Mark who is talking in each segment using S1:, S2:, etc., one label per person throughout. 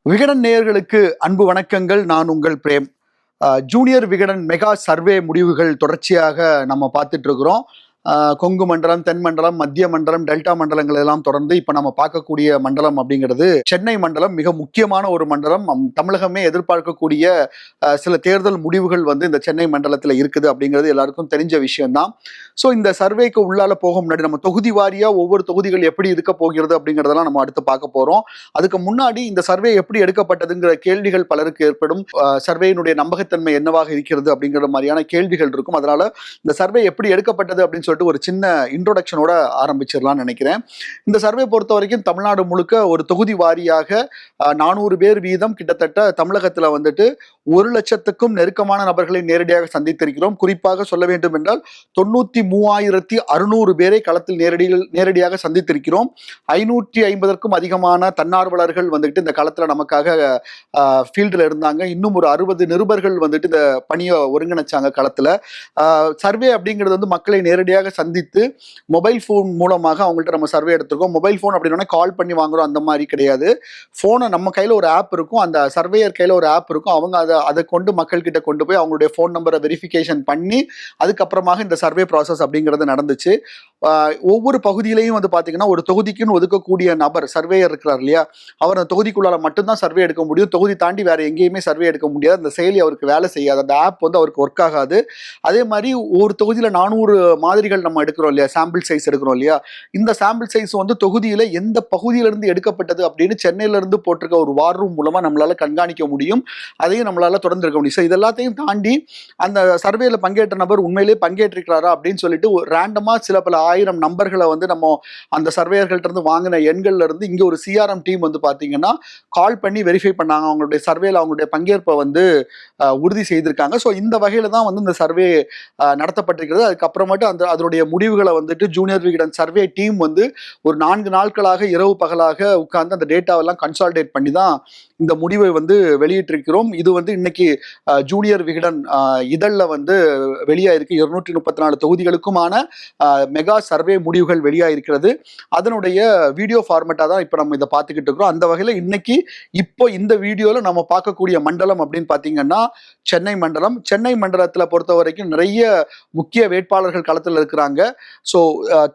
S1: விகடன் நேயர்களுக்கு அன்பு வணக்கங்கள். நான் உங்கள் Prem. Junior Vikatan mega survey முடிவுகள் தொடர்ச்சியாக நம்ம பார்த்துட்டு இருக்கிறோம். கொங்கு மண்டலம், தென் மண்டலம், மத்திய மண்டலம், டெல்டா மண்டலங்கள் எல்லாம் தொடர்ந்து இப்ப நம்ம பார்க்கக்கூடிய மண்டலம் அப்படிங்கிறது சென்னை மண்டலம். மிக முக்கியமான ஒரு மண்டலம். தமிழகமே எதிர்பார்க்கக்கூடிய சில தேர்தல் முடிவுகள் இந்த சென்னை மண்டலத்துல இருக்குது அப்படிங்கிறது எல்லாருக்கும் தெரிஞ்ச விஷயம்தான். ஸோ இந்த சர்வேக்கு உள்ளால போக முன்னாடி நம்ம தொகுதி வாரியா ஒவ்வொரு தொகுதிகள் எப்படி இருக்க போகிறது அப்படிங்கிறதெல்லாம் நம்ம அடுத்து பார்க்க போறோம். அதுக்கு முன்னாடி இந்த சர்வே எப்படி எடுக்கப்பட்டதுங்கிற கேள்விகள் பலருக்கு ஏற்படும். சர்வேயினுடைய நம்பகத்தன்மை என்னவாக இருக்கிறது அப்படிங்கிற மாதிரியான கேள்விகள் இருக்கும். அதனால இந்த சர்வே எப்படி எடுக்கப்பட்டது அப்படின்னு சொல்லிட்டு ஒரு சின்ன இன்ட்ரோடக்ஷனோட ஆரம்பிச்சிடலாம்னு நினைக்கிறேன். இந்த சர்வே பொறுத்த வரைக்கும் தமிழ்நாடு முழுக்க ஒரு தொகுதி வாரியாக 400 பேர் வீதம் கிட்டத்தட்ட தமிழகத்துல 1,00,000க்கும் நெருக்கமான நபர்களை நேரடியாக சந்தித்திருக்கிறோம். குறிப்பாக சொல்ல வேண்டும் என்றால் 93,600 பேரை களத்தில் நேரடியாக சந்தித்திருக்கிறோம். 550க்கும் அதிகமான தன்னார்வலர்கள் இந்த களத்துல நமக்காக ஃபீல்டில் இருந்தாங்க. இன்னும் ஒரு 60 நிருபர்கள் இந்த பணியை ஒருங்கிணைச்சாங்க களத்துல. சர்வே அப்படிங்கிறது மக்களை நேரடியாக சந்தித்து மொபைல் போன் மூலமாக அவங்கள்ட்ட நம்ம சர்வே எடுத்திருக்கோம். மொபைல் போன் அப்படின்னா கால் பண்ணி வாங்குறோம் அந்த மாதிரி கிடையாது. போனை நம்ம கையில ஒரு ஆப் இருக்கும், அந்த சர்வேயர் கையில ஒரு ஆப் இருக்கும். அவங்க அதை கொண்டு மக்கள் கிட்ட கொண்டு போய் அவங்களுடைய போன் நம்பரை வெரிஃபிகேஷன் பண்ணி அதுக்கப்புறமாக இந்த சர்வே ப்ராசஸ் அப்படிங்கிறது நடந்துச்சு. ஒவ்வொரு பகுதியிலையும் பாத்தீங்கன்னா ஒரு தொகுதிக்குன்னு ஒதுக்கக்கூடிய நபர் சர்வேயர் இருக்கிறார் இல்லையா, அவர் அந்த தொகுதிக்குள்ளால மட்டும்தான் சர்வே எடுக்க முடியும். தொகுதி தாண்டி வேற எங்கேயுமே சர்வே எடுக்க முடியாது. அந்த செயலி அவருக்கு வேலை செய்யாது, அந்த ஆப் அவருக்கு ஒர்க் ஆகாது. அதே மாதிரி ஒரு தொகுதியில 400 மாதிரிகள் நம்ம எடுக்கிறோம் இல்லையா, சாம்பிள் சைஸ் எடுக்கிறோம் இல்லையா, இந்த சாம்பிள் சைஸ் தொகுதியில எந்த பகுதியிலிருந்து எடுக்கப்பட்டது அப்படின்னு சென்னையில இருந்து போட்டிருக்க ஒரு வார் ரூம் மூலமா நம்மளால கண்காணிக்க முடியும். அதையும் நம்மளால தொடர்ந்து இருக்க முடியும். இது எல்லாத்தையும் தாண்டி அந்த சர்வேல பங்கேற்ற நபர் உண்மையிலேயே பங்கேற்றிருக்கிறாரா அப்படின்னு சொல்லிட்டு ரேண்டமா சில பல 1000 நம்பர்களை நம்ம அந்த சர்வேயர்கள்ட்ட இருந்து வாங்கின எண்கள்ல இருந்து இங்க ஒரு சிஆர்எம் டீம் பாத்தீங்கன்னா கால் பண்ணி வெரிஃபை பண்ணாங்க. அவங்களுடைய சர்வேல அவங்களுடைய பங்கேற்பை உறுதி செய்திருக்காங்க. ஸோ இந்த வகையில தான் இந்த சர்வே நடத்தப்பட்டிருக்கிறது. அதுக்கப்புறமேட்டு அதனுடைய முடிவுகளை ஜூனியர் விகடன் சர்வே டீம் ஒரு 4 நாட்களாக இரவு பகலாக உட்கார்ந்து அந்த டேட்டாவெல்லாம் கன்சால்டேட் பண்ணி தான் இந்த முடிவை வெளியிட்டிருக்கிறோம். இது இன்னைக்கு ஜூனியர் விகடன் இதழில் வெளியாயிருக்கு. 234 தொகுதிகளுக்குமான மெகா சர்வே முடிவுகள் வெளியாயிருக்கிறது. அதனுடைய வீடியோ ஃபார்மேட்டா தான் இப்போ நம்ம இதை பார்த்துக்கிட்டு இருக்கிறோம். அந்த வகையில் இன்னைக்கு இப்போ இந்த வீடியோவில் நம்ம பார்க்கக்கூடிய மண்டலம் அப்படின்னு பார்த்தீங்கன்னா சென்னை மண்டலம். சென்னை மண்டலத்தில் பொறுத்த வரைக்கும் நிறைய முக்கிய வேட்பாளர்கள் களத்தில் இருக்கிறாங்க. ஸோ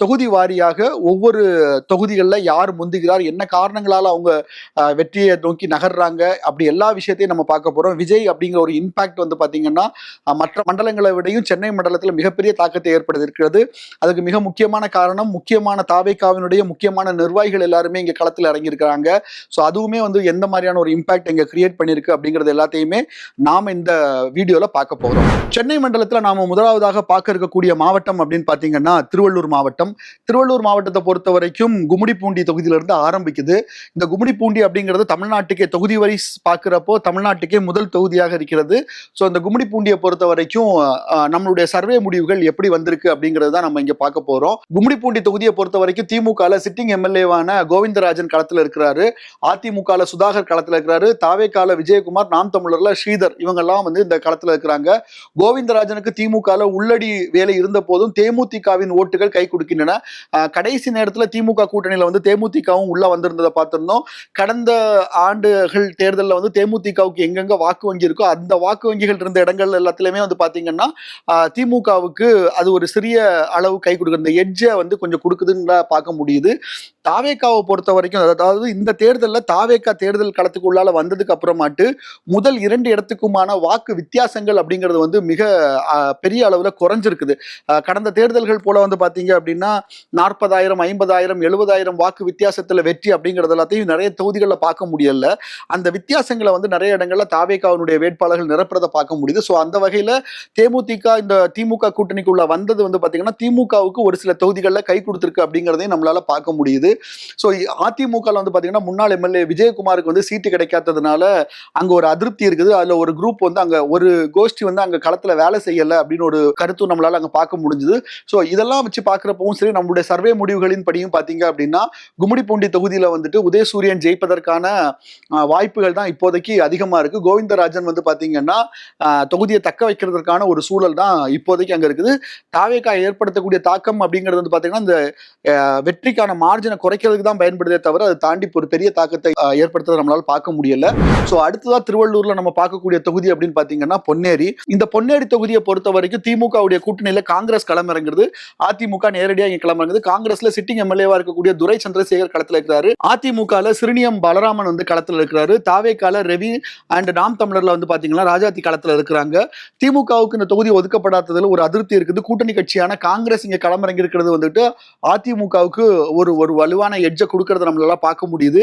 S1: தொகுதி வாரியாக ஒவ்வொரு தொகுதிகளில் யார் முந்துகிறார், என்ன காரணங்களால் அவங்க வெற்றியை நோக்கி நகர்றாங்க, அப்படி எல்லா விஷயத்தையும் நம்ம பார்க்க போறோம். விஜய் அப்படிங்கிற ஒரு இம்பாக்ட் பார்த்தீங்கன்னா மற்ற மண்டலங்களை விடையும் சென்னை மண்டலத்தில் மிகப்பெரிய தாக்கத்தை ஏற்படுத்தியிருக்கிறது. அதுக்கு மிக முக்கியமான காரணம், முக்கியமான தாவேகாவினுடைய முக்கியமான நிர்வாகிகள் எல்லாருமே இங்க களத்தில் இறங்கியிருக்கிறாங்க. ஸோ அதுவுமே எந்த மாதிரியான ஒரு இம்பாக்ட் இங்க கிரியேட் பண்ணியிருக்கு அப்படிங்கிறது எல்லாத்தையுமே நாம இந்த வீடியோல பார்க்க போறோம். சென்னை மண்டலத்தில் நாம முதலாவதாக பார்க்க இருக்கக்கூடிய மாவட்டம் அப்படின்னு பார்த்தீங்கன்னா திருவள்ளூர் மாவட்டம். திருவள்ளூர் மாவட்டத்தை பொறுத்த வரைக்கும் கும்மிடிப்பூண்டி தொகுதியிலிருந்து ஆரம்பிக்குது. இந்த கும்மிடிப்பூண்டி அப்படிங்கிறது தமிழ்நாட்டுக்கே தொகுதி வரி பார்க்கிறப்போ தமிழ்நாட்டுக்கே முதல் தொகுதியாக இருக்கிறது. ஸோ இந்த கும்மிடிப்பூண்டியை பொறுத்த வரைக்கும் நம்மளுடைய சர்வே முடிவுகள் எப்படி வந்திருக்கு அப்படிங்கிறது தான் நம்ம இங்க பார்க்க போறோம். கும்மிடிப்பூண்டி தொகுதியை பொறுத்த வரைக்கும் திமுக சிட்டிங் எம்எல்ஏவான கோவிந்தராஜன் களத்தில் இருக்கிறாரு, அதிமுக சுதாகர் களத்தில் இருக்கிறாரு, தாவேகால விஜயகுமார், நாம் தமிழர்ல ஸ்ரீதர், இவங்கெல்லாம் இந்த களத்தில் இருக்கிறாங்க. கோவிந்தராஜனுக்கு திமுக உள்ளடி வேலை இருந்த போதும் தேமுதிகவின் ஓட்டுகள் கை கொடுக்கின்றன. கடைசி நேரத்தில் திமுக கூட்டணியில தேமுதிகவும் உள்ள வந்திருந்ததை பார்த்திருந்தோம். கடந்த ஆண்டுகள் தேர்தலில் தேமுதிகவுக்கு எங்கெங்க வாக்கு வங்கி இருக்கோ அந்த வாக்கு வங்கிகள் இருந்த இடங்கள் எல்லாத்திலுமே பாத்தீங்கன்னா திமுகவுக்கு அது ஒரு சிறிய அளவு கை கொடுக்குற இந்த எட்ஜை கொஞ்சம் கொடுக்குதுன்னு பார்க்க முடியுது. தாவேகாவை பொறுத்த வரைக்கும், அதாவது இந்த தேர்தலில் தாவேகா தேர்தல் களத்துக்கு உள்ளால வந்ததுக்கு அப்புறமாட்டு முதல் 2 இடத்துக்குமான வாக்கு வித்தியாசங்கள் அப்படிங்கிறது மிக பெரிய அளவுல குறைஞ்சிருக்குது. கடந்த தேர்தல்கள் போல பாத்தீங்க அப்படின்னா 40,000, 50,000, 70,000 வாக்கு வித்தியாசத்துல வெற்றி அப்படிங்கிறது எல்லாத்தையும் நிறைய தொகுதிகளில் பார்க்க முடியல. அந்த வித்தியாசங்களை நிறைய இடங்கள்ல தாவேகாவினுடைய வேட்பாளர்கள் நிரப்புறதை பார்க்க முடியுது. ஸோ அந்த வகையில தேமுதிக இந்த திமுக கூட்டணிக்குள்ள வந்தது பாத்தீங்கன்னா திமுகவுக்கு ஒரு சில தொகுதிகளில் கை கொடுத்திருக்கு அப்படிங்கிறதையும் நம்மளால பார்க்க முடியுது. ஸோ அதிமுக பாத்தீங்கன்னா முன்னாள் எம்எல்ஏ விஜயகுமாருக்கு சீட்டு கிடைக்காததுனால அங்க ஒரு அதிருப்தி இருக்குது. அதுல ஒரு குரூப் அங்க ஒரு கோஷ்டி அங்க களத்துல வேலை செய்யல அப்படின்னு ஒரு கருத்து நம்மளால அங்க பார்க்க முடிஞ்சது. ஸோ இதெல்லாம் வச்சு பார்க்கிறப்பவும் சரி, நம்மளுடைய சர்வே முடிவுகளின் படியும் பாத்தீங்க அப்படின்னா கும்மிடிப்பூண்டி தொகுதியில உதயசூரியன் ஜெயிப்பதற்கான வாய்ப்புகள் தான் இப்போதைக்கு அதிகமா இருக்கு. கோவிந்தராஜன் வந்து பாத்தீங்கன்னா தொகுதியை தக்க வைக்கிறதுக்கான ஒரு சூழல் தான் இப்போதைக்கு அங்க இருக்குது. தாவேகா ஏற்படுத்தக்கூடிய தாக்கம் அப்படிங்கிறது வந்து பாத்தீங்கன்னா இந்த வெற்றிக்கான மார்ஜினை குறைக்கிறதுக்கு தான் பயன்படுதே தவிர அதை தாண்டி ஒரு பெரிய தாக்கத்தை ஏற்படுத்துறதை நம்மளால பார்க்க முடியல. சோ அடுத்ததா திருவள்ளூர்ல நம்ம பார்க்கக்கூடிய தொகுதி அப்படின்னு பாத்தீங்கன்னா பொன்னேரி. இந்த பொன்னேரி தொகுதியை பொறுத்த வரைக்கும் திமுகவுடைய கூட்டணியில காங்கிரஸ் களமிறங்குறது, அதிமுக நேரடியாக இங்க களமிறங்குது. காங்கிரஸ்ல சிட்டிங் எம்எல்ஏவா இருக்கக்கூடிய துரை சந்திரசேகர் களத்துல இருக்கிறாரு. அதிமுகல சிறுனியம் பலராமன் வந்து களத்துல இருக்கிறாரு. தாவேகால ரவி அண்ட் நாம் தமிழர்ல வந்து பாத்தீங்கன்னா ராஜாத்தி களத்துல இருக்கிறாங்க. திமுகவுக்கு இந்த தொகுதி ஒதுக்கப்படாததுல ஒரு அதிருப்தி இருக்குது. கூட்டணி கட்சியான காங்கிரஸ் இங்க களமிறங்கி இருக்கிறது வந்துட்டு அதிமுகவுக்கு ஒரு ஒரு வலுவான எட்ஜை கொடுக்கறத நம்மளால பார்க்க முடியுது.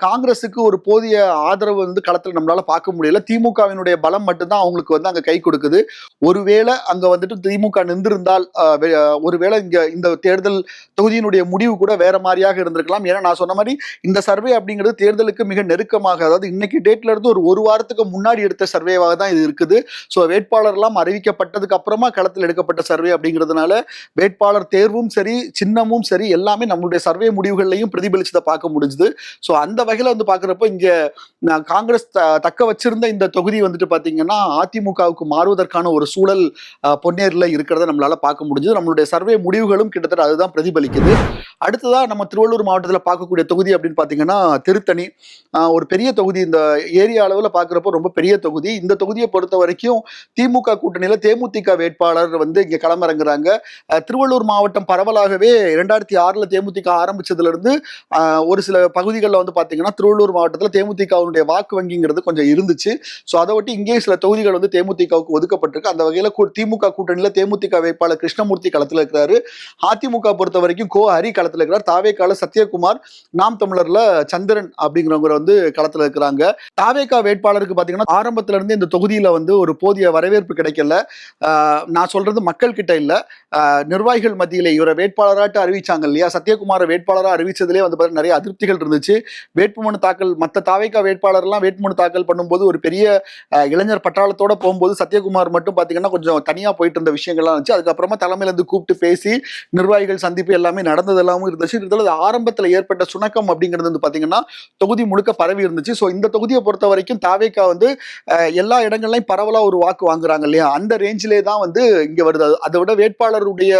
S1: காங்கிரஸுக்கு ஒரு போதிய ஆதரவு வந்து களத்துல நம்மளால பார்க்க முடியல. திமுகவினுடைய பலம் மட்டும்தான் அவங்களுக்கு வந்து அங்க கை கொடுக்குது. ஒருவேளை அங்க வந்துட்டு திமுக நின்றிருந்தால் ஒருவேளை இங்க இந்த தேர்தல் தொகுதியினுடைய முடிவு கூட வேற மாதிரியாக இருந்திருக்கலாம். ஏன்னா நான் சொன்ன மாதிரி இந்த சர்வே அப்படிங்கிறது தேர்தலுக்கு மிக நெருக்கமாக, அதாவது இன்னைக்கு டேட்ல இருந்து ஒரு வாரத்துக்கு முன்னாடி எடுத்த சர்வேவாக தான் இது இருக்குது. ஸோ வேட்பாளர் எல்லாம் அறிவிக்கப்பட்டதுக்கு அப்புறமா களத்தில் எடுக்கப்பட்ட சர்வே அப்படிங்கிறதுனால வேட்பாளர் தேர்வும் சரி சின்னமும் சரி எல்லாமே நம்மளுடைய சர்வே முடிவுகள்லையும் பிரதிபலிச்சதை பார்க்க முடிஞ்சுது. ஸோ அந்த வகையில் வந்து பார்க்குறப்ப இங்க காங்கிரஸ் தக்க வச்சிருந்த இந்த தொகுதி வந்துட்டு பார்த்தீங்கன்னா அதிமுகவுக்கு மாறுவதற்கான ஒரு சூழல் பொன்னேரில் இருக்கிறத நம்மளால பார்க்க முடிஞ்சது. நம்மளுடைய சர்வே முடிவுகளும் கிட்டத்தட்ட அதுதான் பிரதிபலிக்குது. அடுத்ததா நம்ம திருவள்ளூர் மாவட்டத்தில் பார்க்கக்கூடிய தொகுதி அப்படின்னு பார்த்தீங்கன்னா திருத்தணி. ஒரு பெரிய தொகுதி, இந்த ஏரியா அளவில் பார்க்குறப்போ ரொம்ப பெரிய தொகுதி. இந்த தொகுதியை பொறுத்த வரைக்கும் திமுக கூட்டணியில் தேமுதிக வேட்பாளர் வந்து இங்கே களமிறங்குறாங்க. திருவள்ளூர் மாவட்டம் பரவலாகவே 2006 தேமுதிக ஆரம்பிச்சதுல இருந்து ஒரு சில பகுதிகளில் வந்து பார்த்தீங்கன்னா திருவள்ளூர் மாவட்டத்தில் தேமுதிகவுடைய வாக்கு வங்கிங்கிறது கொஞ்சம் இருந்துச்சு. ஸோ அதை ஒட்டி இங்கே சில தொகுதிகள் வந்து தேமுதிகவுக்கு ஒதுக்கப்பட்டிருக்கு. அந்த வகையில் திமுக கூட்டணியில் தேமுதிக வேட்பாளர் கிருஷ்ணமூர்த்தி களத்தில் இருக்கிறாரு. அதிமுக பொறுத்த வரைக்கும் ஹரி களத்தில் இருக்கிறார். தாவேகால சத்யகுமார், நாம் தமிழர்ல சந்திரன் அப்படிங்கிறவங்க வந்து களத்தில் இருக்கிறாங்க. தாவேகா வேட்பாளருக்கு பார்த்தீங்கன்னா ஆரம்பத்துல இருந்து இந்த தொகுதியில வந்து ஒரு போதிய வரவேற்பு கிடைக்கல. நான் சொல்றது மக்கள் கிட்ட இல்ல, நிர்வாகிகள் மத்தியிலே இவரை வேட்பாளராட்டு அறிவிச்சாங்க இல்லையா, சத்யகுமாரை வேட்பாளராக அறிவிச்சதுலேயே வந்து நிறைய அதிருப்திகள் இருந்துச்சு. வேட்புமனு தாக்கல் மற்ற தாவேகா வேட்பாளர்லாம் வேட்புமனு தாக்கல் பண்ணும்போது ஒரு பெரிய இளைஞர் பட்டாளத்தோட போகும்போது சத்யகுமார் மட்டும் பார்த்தீங்கன்னா கொஞ்சம் தனியா போயிட்டு இருந்த விஷயங்கள்லாம் இருந்துச்சு. அதுக்கப்புறமா தலைமையில இருந்து கூப்பிட்டு பேசி நிர்வாகிகள் சந்திப்பு எல்லாமே நடந்தது எல்லாமே இருந்துச்சு. இதில் ஆரம்பத்தில் ஏற்பட்ட சுணக்கம் அப்படிங்கிறது வந்து பார்த்தீங்கன்னா தொகுதி முழுக்க பரவி இருந்துச்சு. ஸோ இந்த தொகுதியை பொறுத்த வரைக்கும் தாவேகா வந்து எல்லா இடங்கள்லையும் பரவலா ஒரு வாக்கு வாங்குறாங்க இல்லையா, அந்த ரேஞ்சிலே தான் வந்து இங்க வருது. அதை விட வேட்பாளருடைய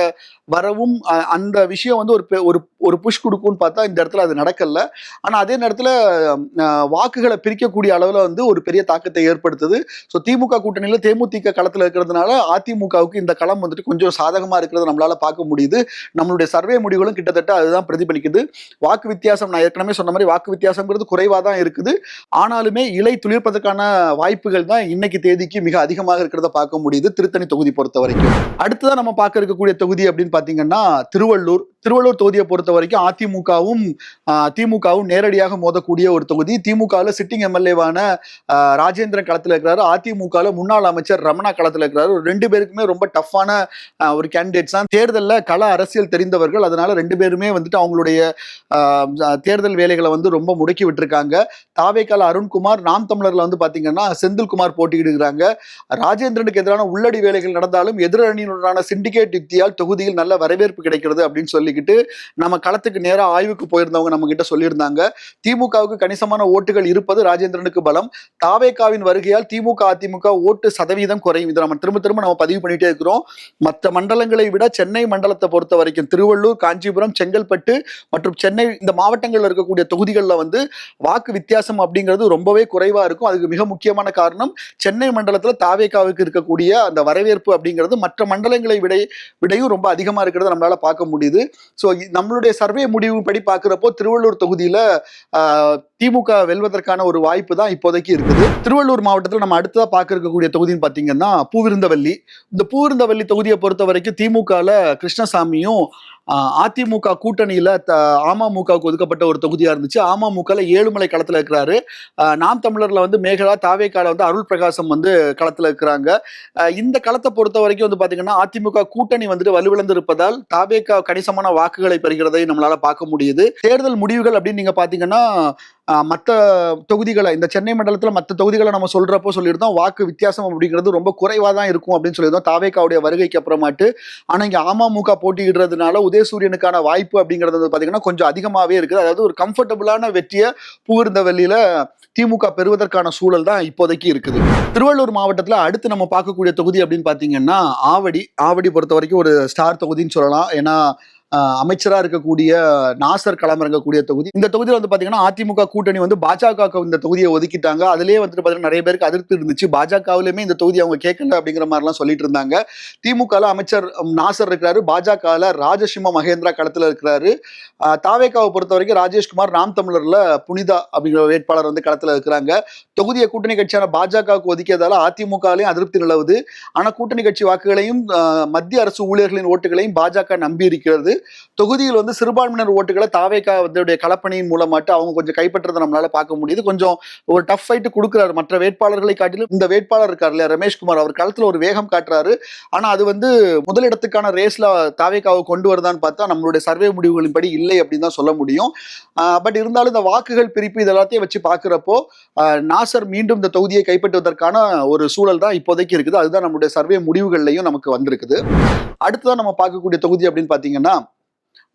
S1: வரவும் அந்த விஷயம் வந்து ஒரு புஷ் கொடுக்கும்னு பார்த்தா இந்த இடத்துல அது நடக்கல. ஆனா அதே நேரத்தில் வாக்குகளை பிரிக்கக்கூடிய அளவில் வந்து ஒரு பெரிய தாக்கத்தை ஏற்படுத்துது. ஸோ திமுக கூட்டணியில் தேமுதிக களத்தில் இருக்கிறதுனால அதிமுகவுக்கு இந்த களம் வந்துட்டு கொஞ்சம் சாதகமா இருக்கிறத நம்மளால பார்க்க முடியுது. நம்மளுடைய சர்வே முடிவுகளும் கிட்டத்தட்ட அதுதான் பிரதிபலிக்குது. வாக்கு வித்தியாசம் நான் ஏற்கனவே சொன்ன மாதிரி வாக்கு வித்தியாசம்ங்கிறது குறைவா தான் இருக்குது. ஆனாலுமே இலை துளிர்ப்பதற்கான வாய்ப்புகள் தான் இன்னைக்கு தேதிக்கு மிக அதிகமாக இருக்கிறத பார்க்க முடியுது திருத்தணி தொகுதி பொறுத்த வரைக்கும். அடுத்ததான் நம்ம பார்க்க இருக்கக்கூடிய தொகுதி அப்படின்னு பாத்தீங்கன்னா திருவள்ளூர் தொகுதியை பொறுத்த வரைக்கும் திமுகவும் நேரடியாக மோதக்கூடிய ஒரு தொகுதி. திமுகவில் சிட்டிங் எம்எல்ஏவான ராஜேந்திரன் களத்தில் இருக்கிறாரு. அதிமுகவில் முன்னாள் அமைச்சர் ரமணா களத்தில் இருக்கிறாரு. ரெண்டு பேருக்குமே ரொம்ப டஃப்பான ஒரு கேண்டிடேட்ஸ் தான். தேர்தலில் கள அரசியல் தெரிந்தவர்கள். அதனால ரெண்டு பேருமே வந்துட்டு அவங்களுடைய தேர்தல் வேலைகளை வந்து ரொம்ப முடக்கி விட்டுருக்காங்க. தாவேகால அருண்குமார், நாம் தமிழர்ல வந்து பாத்தீங்கன்னா செந்தில்குமார் போட்டியிடுகிறாங்க. ராஜேந்திரனுக்கு எதிரான உள்ளடி வேலைகள் நடந்தாலும் எதிரணியினரான சிண்டிகேட் யுக்தியால் தொகுதியில் நல்ல வரவேற்பு கிடைக்கிறது அப்படின்னு சொல்லிக்கிட்டு நம்ம களத்துக்கு நேரம் ஆய்வுக்கு போயிருந்தவங்க நம்ம கிட்ட சொல்லியிருந்தாங்க. திமுகவுக்கு கணிசமான ஓட்டுகள் இருப்பது ராஜேந்திரனுக்கு பலம். தாவேகாவின் வருகையால் திமுக அதிமுக ஓட்டு சதவீதம் குறையும். இதை நம்ம திரும்ப நம்ம பதிவு பண்ணிட்டே இருக்கிறோம். மற்ற மண்டலங்களை விட சென்னை மண்டலத்தை பொறுத்த வரைக்கும் திருவள்ளூர், காஞ்சிபுரம், செங்கல்பட்டு மற்றும் சென்னை இந்த மாவட்டங்களில் இருக்கக்கூடிய தொகுதிகளில் வந்து வாக்கு வித்தியாசம் அப்படிங்கிறது ரொம்பவே குறைவா இருக்கும். அதுக்கு மிக முக்கியமான காரணம் சென்னை மண்டலத்தில் தாவேகாவுக்கு இருக்கக்கூடிய அந்த வரவேற்பு அப்படிங்கிறது மற்ற மண்டலங்களை விடையும் ரொம்ப அதிகமா இருக்கிறத நம்மளால பார்க்க முடியுது. ஸோ நம்மளுடைய சர்வே முடிவு படி பார்க்குறப்போ திருவள்ளூர் தொகுதியில திமுக வெல்வதற்கான ஒரு வாய்ப்பு தான் இப்போதைக்கு இருக்குது. திருவள்ளூர் மாவட்டத்தில் நம்ம அடுத்ததாக பார்க்க இருக்கக்கூடிய தொகுதின்னு பார்த்தீங்கன்னா பூவிருந்தவல்லி. இந்த பூவிருந்தவல்லி தொகுதியை பொறுத்த வரைக்கும் திமுகவில் கிருஷ்ணசாமியும் அதிமுக கூட்டணியில அமமுகவுக்கு ஒதுக்கப்பட்ட ஒரு தொகுதியா இருந்துச்சு. அமமுகல ஏழுமலை களத்துல இருக்கிறாரு. நாம் தமிழர்ல வந்து மேகலா, தாவேகால வந்து அருள் பிரகாசம் வந்து களத்துல இருக்கிறாங்க. இந்த களத்தை பொறுத்த வரைக்கும் வந்து பாத்தீங்கன்னா அதிமுக கூட்டணி வந்துட்டு வலுவிழந்து இருப்பதால் தாவேகா கணிசமான வாக்குகளை பெறுகிறதை நம்மளால பார்க்க முடியுது. தேர்தல் முடிவுகள் அப்படின்னு நீங்க பாத்தீங்கன்னா மற்ற தொகுதிகளை இந்த சென்னை மண்டலத்தில் மற்ற தொகுதிகளை நம்ம சொல்றப்போ சொல்லியிருந்தோம் வாக்கு வித்தியாசம் அப்படிங்கிறது ரொம்ப குறைவாக தான் இருக்கும் அப்படின்னு சொல்லியிருந்தோம் தாவேகாவுடைய வருகைக்கு அப்புறமாட்டு. ஆனால் இங்கே அமமுக போட்டியிடுறதுனால உதயசூரியனுக்கான வாய்ப்பு அப்படிங்கிறது வந்து பாத்தீங்கன்னா கொஞ்சம் அதிகமாவே இருக்குது. அதாவது ஒரு கம்ஃபர்டபுளான வெற்றியை பூவிருந்தவெளியில திமுக பெறுவதற்கான சூழல் தான் இப்போதைக்கு இருக்குது. திருவள்ளூர் மாவட்டத்துல அடுத்து நம்ம பார்க்கக்கூடிய தொகுதி அப்படின்னு பாத்தீங்கன்னா ஆவடி பொறுத்த வரைக்கும் ஒரு ஸ்டார் தொகுதின்னு சொல்லலாம். ஏன்னா அமைச்சரா இருக்கக்கூடிய நாசர் களமிறங்கக்கூடிய தொகுதி. இந்த தொகுதியில் வந்து பாத்தீங்கன்னா அதிமுக கூட்டணி வந்து பாஜக இந்த தொகுதியை ஒதுக்கிட்டாங்க. அதுலயே வந்துட்டு பாத்தீங்கன்னா நிறைய பேருக்கு அதிருப்தி இருந்துச்சு. பாஜகவிலுமே இந்த தொகுதி அவங்க கேட்கல அப்படிங்கிற மாதிரி எல்லாம் சொல்லிட்டு இருந்தாங்க. திமுகல அமைச்சர் நாசர் இருக்கிறாரு, பாஜகல ராஜசிம்ம மகேந்திரா களத்துல இருக்கிறாரு. தாவேகாவை பொறுத்த வரைக்கும் ராஜேஷ்குமார், நாம் தமிழர்ல புனிதா அப்படிங்கிற வேட்பாளர் வந்து களத்துல இருக்கிறாங்க. தொகுதியை கூட்டணி கட்சியான பாஜகவுக்கு ஒதுக்கியதால அதிமுகலையும் அதிருப்தி நிலவுது. ஆனா கூட்டணி கட்சி வாக்குகளையும் மத்திய அரசு ஊழியர்களின் ஓட்டுகளையும் பாஜக நம்பி இருக்கிறது. தொகுதியில் வந்து சிறுபான்மையினர் ஓட்டுகளை தாவேகா களப்பணியின் மூலமாட்டு அவங்க கொஞ்சம் கைப்பற்றதை நம்மளால பார்க்க முடியுது. கொஞ்சம் ஒரு டஃப் ஃபைட் கொடுக்குறாரு. மற்ற வேட்பாளர்களை காட்டிலும் இந்த வேட்பாளர் இருக்காரு இல்லையா ரமேஷ்குமார், அவர் களத்துல ஒரு வேகம் காட்டுறாரு. ஆனா அது வந்து முதலிடத்துக்கான ரேஸ்ல தாவேகாவை கொண்டு வருதான்னு பார்த்தா நம்மளுடைய சர்வே முடிவுகளின் படி இல்லை அப்படின்னு தான் சொல்ல முடியும். பட் இருந்தாலும் இந்த வாக்குகள் பிரிப்பு இதெல்லாத்தையும் வச்சு பார்க்கிறப்போ நாசர் மீண்டும் இந்த தொகுதியை கைப்பற்றுவதற்கான ஒரு சூழல் தான் இப்போதைக்கு இருக்குது. அதுதான் நம்மளுடைய சர்வே முடிவுகள்லையும் நமக்கு வந்திருக்குது. அடுத்ததான் நம்ம பார்க்கக்கூடிய தொகுதி அப்படின்னு பாத்தீங்கன்னா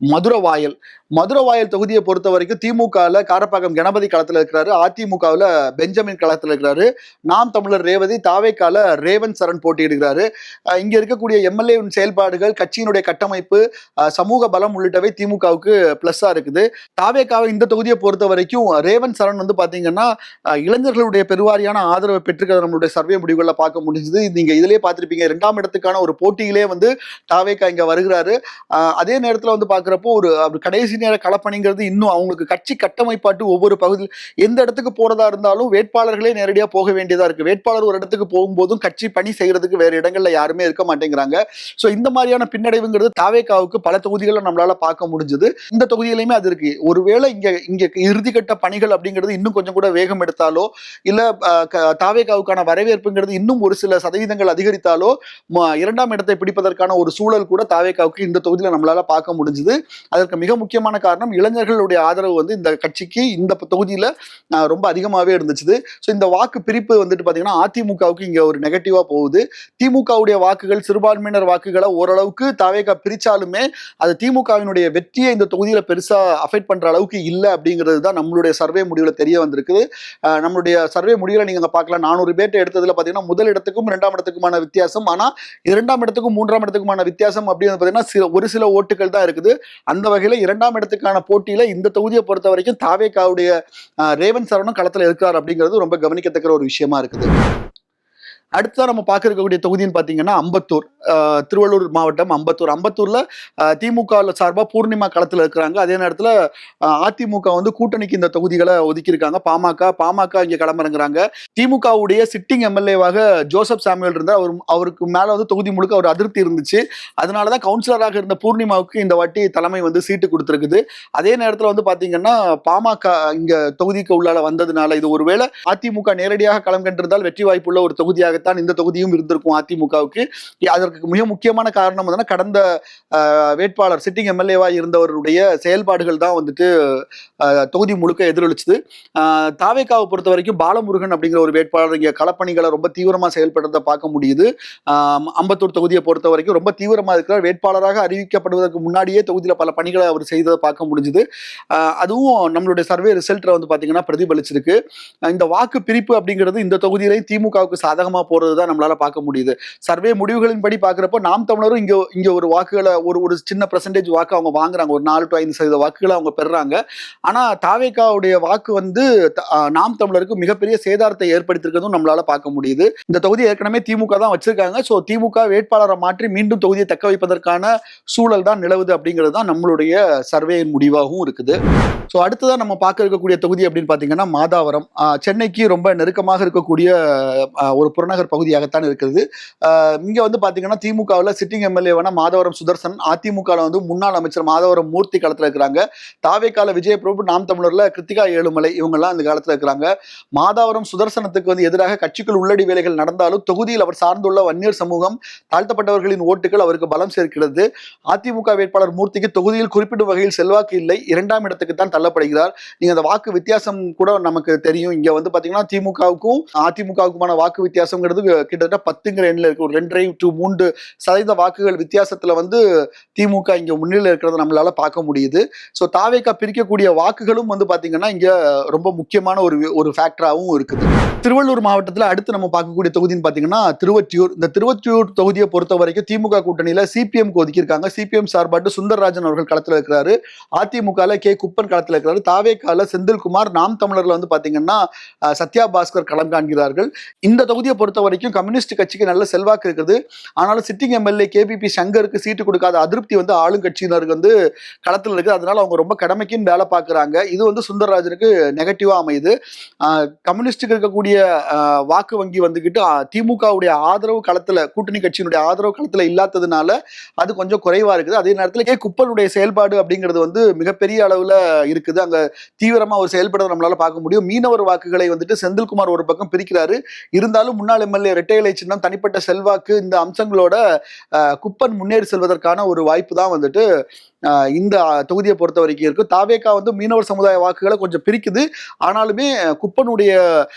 S1: மதுரவாயல் தொகுதியை பொறுத்த வரைக்கும் திமுகவில் காரப்பாக்கம் கணபதி களத்தில் இருக்கிறாரு, அதிமுகவில் பெஞ்சமின் களத்தில் இருக்கிறாரு, நாம் தமிழர் ரேவதி, தாவேக்கால ரேவந்த் சரண் போட்டியிடுகிறாரு. இங்க இருக்கக்கூடிய எம்எல்ஏ செயல்பாடுகள், கட்சியினுடைய கட்டமைப்பு, சமூக பலம் உள்ளிட்டவை திமுகவுக்கு பிளஸ்ஸா இருக்குது. தாவேக்காவை இந்த தொகுதியை பொறுத்த வரைக்கும் ரேவந்த் சரண் வந்து பாத்தீங்கன்னா இளைஞர்களுடைய பெருவாரியான ஆதரவை பெற்றுக்கிறது நம்மளுடைய சர்வே முடிவுகளில் பார்க்க முடிஞ்சது. நீங்க இதிலேயே பார்த்திருப்பீங்க, 2ஆம் இடத்துக்கான ஒரு போட்டியிலே வந்து தாவேக்கா இங்க வருகிறாரு. அதே நேரத்தில் வந்து பார்க்குறப்போ ஒரு கடைசி நேர களப்பணிங்கிறது இன்னும் அவங்களுக்கு கட்சி கட்டமைப்பாட்டு ஒவ்வொரு பகுதியில் எந்த இடத்துக்கு போறதா இருந்தாலும் வேட்பாளர்களே நேரடியாக போக வேண்டியதா இருக்கு. வேட்பாளர் ஒரு இடத்துக்கு போகும்போதும் கட்சி பணி செய்யறதுக்கு வேற இடங்கள்ல யாருமே இருக்க மாட்டேங்கிறாங்க. ஸோ இந்த மாதிரியான பின்னடைவுங்கிறது தாவேகாவுக்கு பல தொகுதிகளை நம்மளால பார்க்க முடிஞ்சது. இந்த தொகுதியிலுமே அது இருக்கு. ஒருவேளை இங்க இறுதிக்கட்ட பணிகள் அப்படிங்கிறது இன்னும் கொஞ்சம் கூட வேகம் எடுத்தாலோ, இல்ல தாவேகாவுக்கான வரவேற்புங்கிறது இன்னும் ஒரு சில சதவீதங்கள் அதிகரித்தாலோ 2ஆம் இடத்தை பிடிப்பதற்கான ஒரு சூழல் கூட தாவேகாவுக்கு இந்த தொகுதியில நம்மளால பார்க்க முடிஞ்சது. அதற்கு மிக முக்கியமான காரணம் இளைஞர்களுடைய ஆதரவு வந்து இந்த கட்சிக்கு இந்த தொகுதியில ரொம்ப அதிகமாவே இருந்துச்சு. ஸோ இந்த வாக்கு பிரிப்பு வந்துட்டு பாத்தீங்கன்னா அதிமுகவுக்கு இங்க ஒரு நெகட்டிவா போகுது. திமுகவுடைய வாக்குகள், சிறுபான்மையினர் வாக்குகளை ஓரளவுக்கு தாவேகா பிரிச்சாலுமே அது திமுகவினுடைய வெற்றியை இந்த தொகுதியில பெருசா அஃபெக்ட் பண்ற அளவுக்கு இல்லை அப்படிங்கிறது தான் நம்மளுடைய சர்வே முடிவுல தெரிய வந்திருக்குது. நம்மளுடைய சர்வே முடிவுல நீங்க பார்க்கலாம், 400 பேர் எடுத்ததுல பாத்தீங்கன்னா முதல் இடத்துக்கும் 2ஆம் இடத்துக்குமான வித்தியாசம், ஆனா 2ஆம் இடத்துக்கும் 3ஆம் இடத்துக்குமான வித்தியாசம் அப்படின்னு பாத்தீங்கன்னா ஒரு சில ஓட்டுகள் தான் இருக்குது. அந்த வகையில 2ஆம் இடத்துக்கான போட்டியில இந்த தொகுதியை பொறுத்த வரைக்கும் தாவேகாவுடைய ரேவந்த் சரணும் களத்துல இருக்கிறார் அப்படிங்கிறது ரொம்ப கவனிக்கத்தக்க ஒரு விஷயமா இருக்குது. அடுத்ததான் நம்ம பார்க்க இருக்கக்கூடிய தொகுதின்னு பார்த்தீங்கன்னா அம்பத்தூர், திருவள்ளூர் மாவட்டம் அம்பத்தூர்ல திமுக சார்பாக பூர்ணிமா களத்தில் இருக்கிறாங்க. அதே நேரத்தில் அதிமுக வந்து கூட்டணிக்கு இந்த தொகுதிகளை ஒதுக்கியிருக்காங்க. பாமக இங்கே களமிறங்குறாங்க. திமுகவுடைய சிட்டிங் எம்எல்ஏவாக ஜோசப் சாமுவேல் இருந்தார். அவருக்கு மேல வந்து தொகுதி முழுக்க ஒரு அதிருப்தி இருந்துச்சு. அதனாலதான் கவுன்சிலராக இருந்த பூர்ணிமாவுக்கு இந்த வாட்டி தலைமை வந்து சீட்டு கொடுத்திருக்குது. அதே நேரத்தில் வந்து பாத்தீங்கன்னா பாமக இங்க தொகுதிக்கு உள்ளால வந்ததுனால இது ஒருவேளை அதிமுக நேரடியாக களம் கண்டிருந்தால் வெற்றி வாய்ப்புள்ள ஒரு தொகுதியாக இந்த தொகுதியும் இருந்திருக்கும் அதிமுகவுக்கு. அதற்கு மிக முக்கியமான காரணம் வந்து கடந்த வேட்பாளர் சிட்டிங் எம்எல்ஏவா இருந்தவருடைய செயல்பாடுகள் தான் வந்துட்டு தொகுதி முழுக்க எதிரொலிச்சது. தாவேகாவை பொறுத்த வரைக்கும் பாலமுருகன் அப்படிங்கிற ஒரு வேட்பாளர் இங்க களப்பணிகளை ரொம்ப தீவிரமா செயல்படுறத பார்க்க முடியுது. அம்பத்தூர் தொகுதியை பொறுத்த வரைக்கும் ரொம்ப தீவிரமா இருக்கிற வேட்பாளராக அறிவிக்கப்படுவதற்கு முன்னாடியே தொகுதியில பல பணிகளை அவர் செய்ததை பார்க்க முடிஞ்சுது. அதுவும் நம்மளுடைய சர்வே ரிசல்ட்ல வந்து பாத்தீங்கன்னா பிரதிபலிச்சிருக்கு. இந்த வாக்கு பிரிப்பு அப்படிங்கிறது இந்த தொகுதியிலையும் திமுகவுக்கு சாதகமா போறதுதான் நம்மளால பார்க்க முடியுது. சர்வே முடிவுகளின் படி பாக்குறப்போ நாம் தமிழரும் இங்க ஒரு வாக்குகளை ஒரு சின்ன பெர்சன்டேஜ் வாக்கு அவங்க வாங்குறாங்க. ஒரு 4 to 5% வாக்குகளை அவங்க பெறாங்க. ஆனா தாவேகாவுடைய வாக்கு வந்து நாம் தமிழருக்கு மிகப்பெரிய சேதாரத்தை ஏற்படுத்திருக்கிறதும் நம்மளால பார்க்க முடியுது. இந்த தொகுதி ஏற்கனவே திமுக தான் வச்சிருக்காங்க. சோ திமுக வேட்பாளரை மாற்றி மீண்டும் தொகுதியை தக்க வைப்பதற்கான சூழல் தான் நிலவுது அப்படிங்கிறது தான் நம்மளுடைய சர்வேயின் முடிவாகவும் இருக்குது. ஸோ அடுத்ததான் நம்ம பார்க்க இருக்கக்கூடிய தொகுதி அப்படின்னு பார்த்தீங்கன்னா மாதாவரம். சென்னைக்கு ரொம்ப நெருக்கமாக இருக்கக்கூடிய ஒரு புறநகர் பகுதியாகத்தான் இருக்குது. இங்க வந்து பாத்தீங்கன்னா திமுகவில் சிட்டிங் எம்எல்ஏவான மாதவரம் சுதர்சன், அதிமுகவில் வந்து முன்னாள் அமைச்சர் மாதவரம் மூர்த்தி களத்தில் இருக்கிறாங்க. தாவேக்கால விஜயபிரபு, நாம் தமிழர்ல கிருத்திகா ஏழுமலை இவங்கெல்லாம் இந்த காலத்தில் இருக்கிறாங்க. மாதவரம் சுதர்சனத்துக்கு வந்து எதிராக கட்சிக்குள் உள்ளடி வேலைகள் நடந்தாலும் தொகுதியில் அவர் சார்ந்துள்ள வன்னியர் சமூகம், தாழ்த்தப்பட்டவர்களின் ஓட்டுகள் அவருக்கு பலம் சேர்க்கிறது. அதிமுக வேட்பாளர் மூர்த்திக்கு தொகுதியில் குறிப்பிடும் வகையில் செல்வாக்கு இல்லை, 2ஆம் இடத்துக்கு தான் தள்ளப்படுகிறார். நீங்க அந்த வாக்கு வித்தியாசம் கூட நமக்கு தெரியும். இங்க வந்து பாத்தீங்கன்னா திமுகவுக்கும் அதிமுகவுக்குமான வாக்கு வித்தியாசம் அப்படிங்கிறது கிட்டத்தட்ட 10ங்கிற எண்ணில் இருக்கு. ஒரு 2.5 to 3% வாக்குகள் வித்தியாசத்துல வந்து திமுக இங்க முன்னிலையில் இருக்கிறத நம்மளால பார்க்க முடியுது. ஸோ தாவேகா பிரிக்கக்கூடிய வாக்குகளும் வந்து பாத்தீங்கன்னா இங்க ரொம்ப முக்கியமான ஒரு ஃபேக்டராகவும் இருக்குது. திருவள்ளூர் மாவட்டத்தில் அடுத்து நம்ம பார்க்கக்கூடிய தொகுதின்னு பாத்தீங்கன்னா திருவொற்றியூர். இந்த திருவொற்றியூர் தொகுதியை பொறுத்த வரைக்கும் திமுக கூட்டணியில சிபிஎம் ஒதுக்கியிருக்காங்க. சிபிஎம் சார்பாட்டு சுந்தரராஜன் அவர்கள் களத்தில் இருக்கிறாரு. அதிமுக கே குப்பன் களத்தில் இருக்கிறாரு. தாவேகால செந்தில்குமார், நாம் தமிழர்ல வந்து பாத்தீங்கன்னா சத்யா பாஸ்கர் களம் காண்கிறார்கள். இந்த தொகுதியை பொறுத்த வரைக்கும் கம்யூனிஸ்ட் கட்சிக்கு நல்ல செல்வாக்கு இருக்குது. ஆனாலும் சிட்டிங் எம்எல்ஏ கேபிபி சங்கருக்கு சீட்டு கொடுக்காத அதிருப்தி வந்து ஆளுங்கட்சியினருக்கு வந்து களத்தில் இருக்குது. அதனால அவங்க ரொம்ப கடமைக்குன்னு வேலை பார்க்குறாங்க. இது வந்து சுந்தரராஜனுக்கு நெகட்டிவா அமையுது. கம்யூனிஸ்டுக்கு இருக்கக்கூடிய வாக்கு வங்கி வந்துகிட்டு திமுகவுடைய ஆதரவு களத்துல, கூட்டணி கட்சியினுடைய ஆதரவு களத்துல இல்லாததுனால அது கொஞ்சம் குறைவா இருக்குது. அதே நேரத்தில் கே குப்பனுடைய செயல்பாடு அப்படிங்கிறது வந்து மிகப்பெரிய அளவுல இருக்குது. அங்க தீவிரமா ஒரு செயல்படுறத நம்மளால பார்க்க முடியும். மீனவர் வாக்குகளை வந்துட்டு செந்தில்குமார் ஒரு பக்கம் பிரிக்கிறாரு. இருந்தாலும் முன்னாள் எம்எல்ஏ இரட்டை இலை சின்னம், தனிப்பட்ட செல்வாக்கு, இந்த அம்சங்களோட குப்பன் முன்னேறி செல்வதற்கான ஒரு வாய்ப்பு தான் வந்துட்டு இந்த தொகுதியை பொறுத்த வரைக்கும் இருக்கு. தாவேகா வந்து மீனவர் சமுதாய வாக்குகளை கொஞ்சம் பிரிக்குது. ஆனாலுமே குப்பனுடைய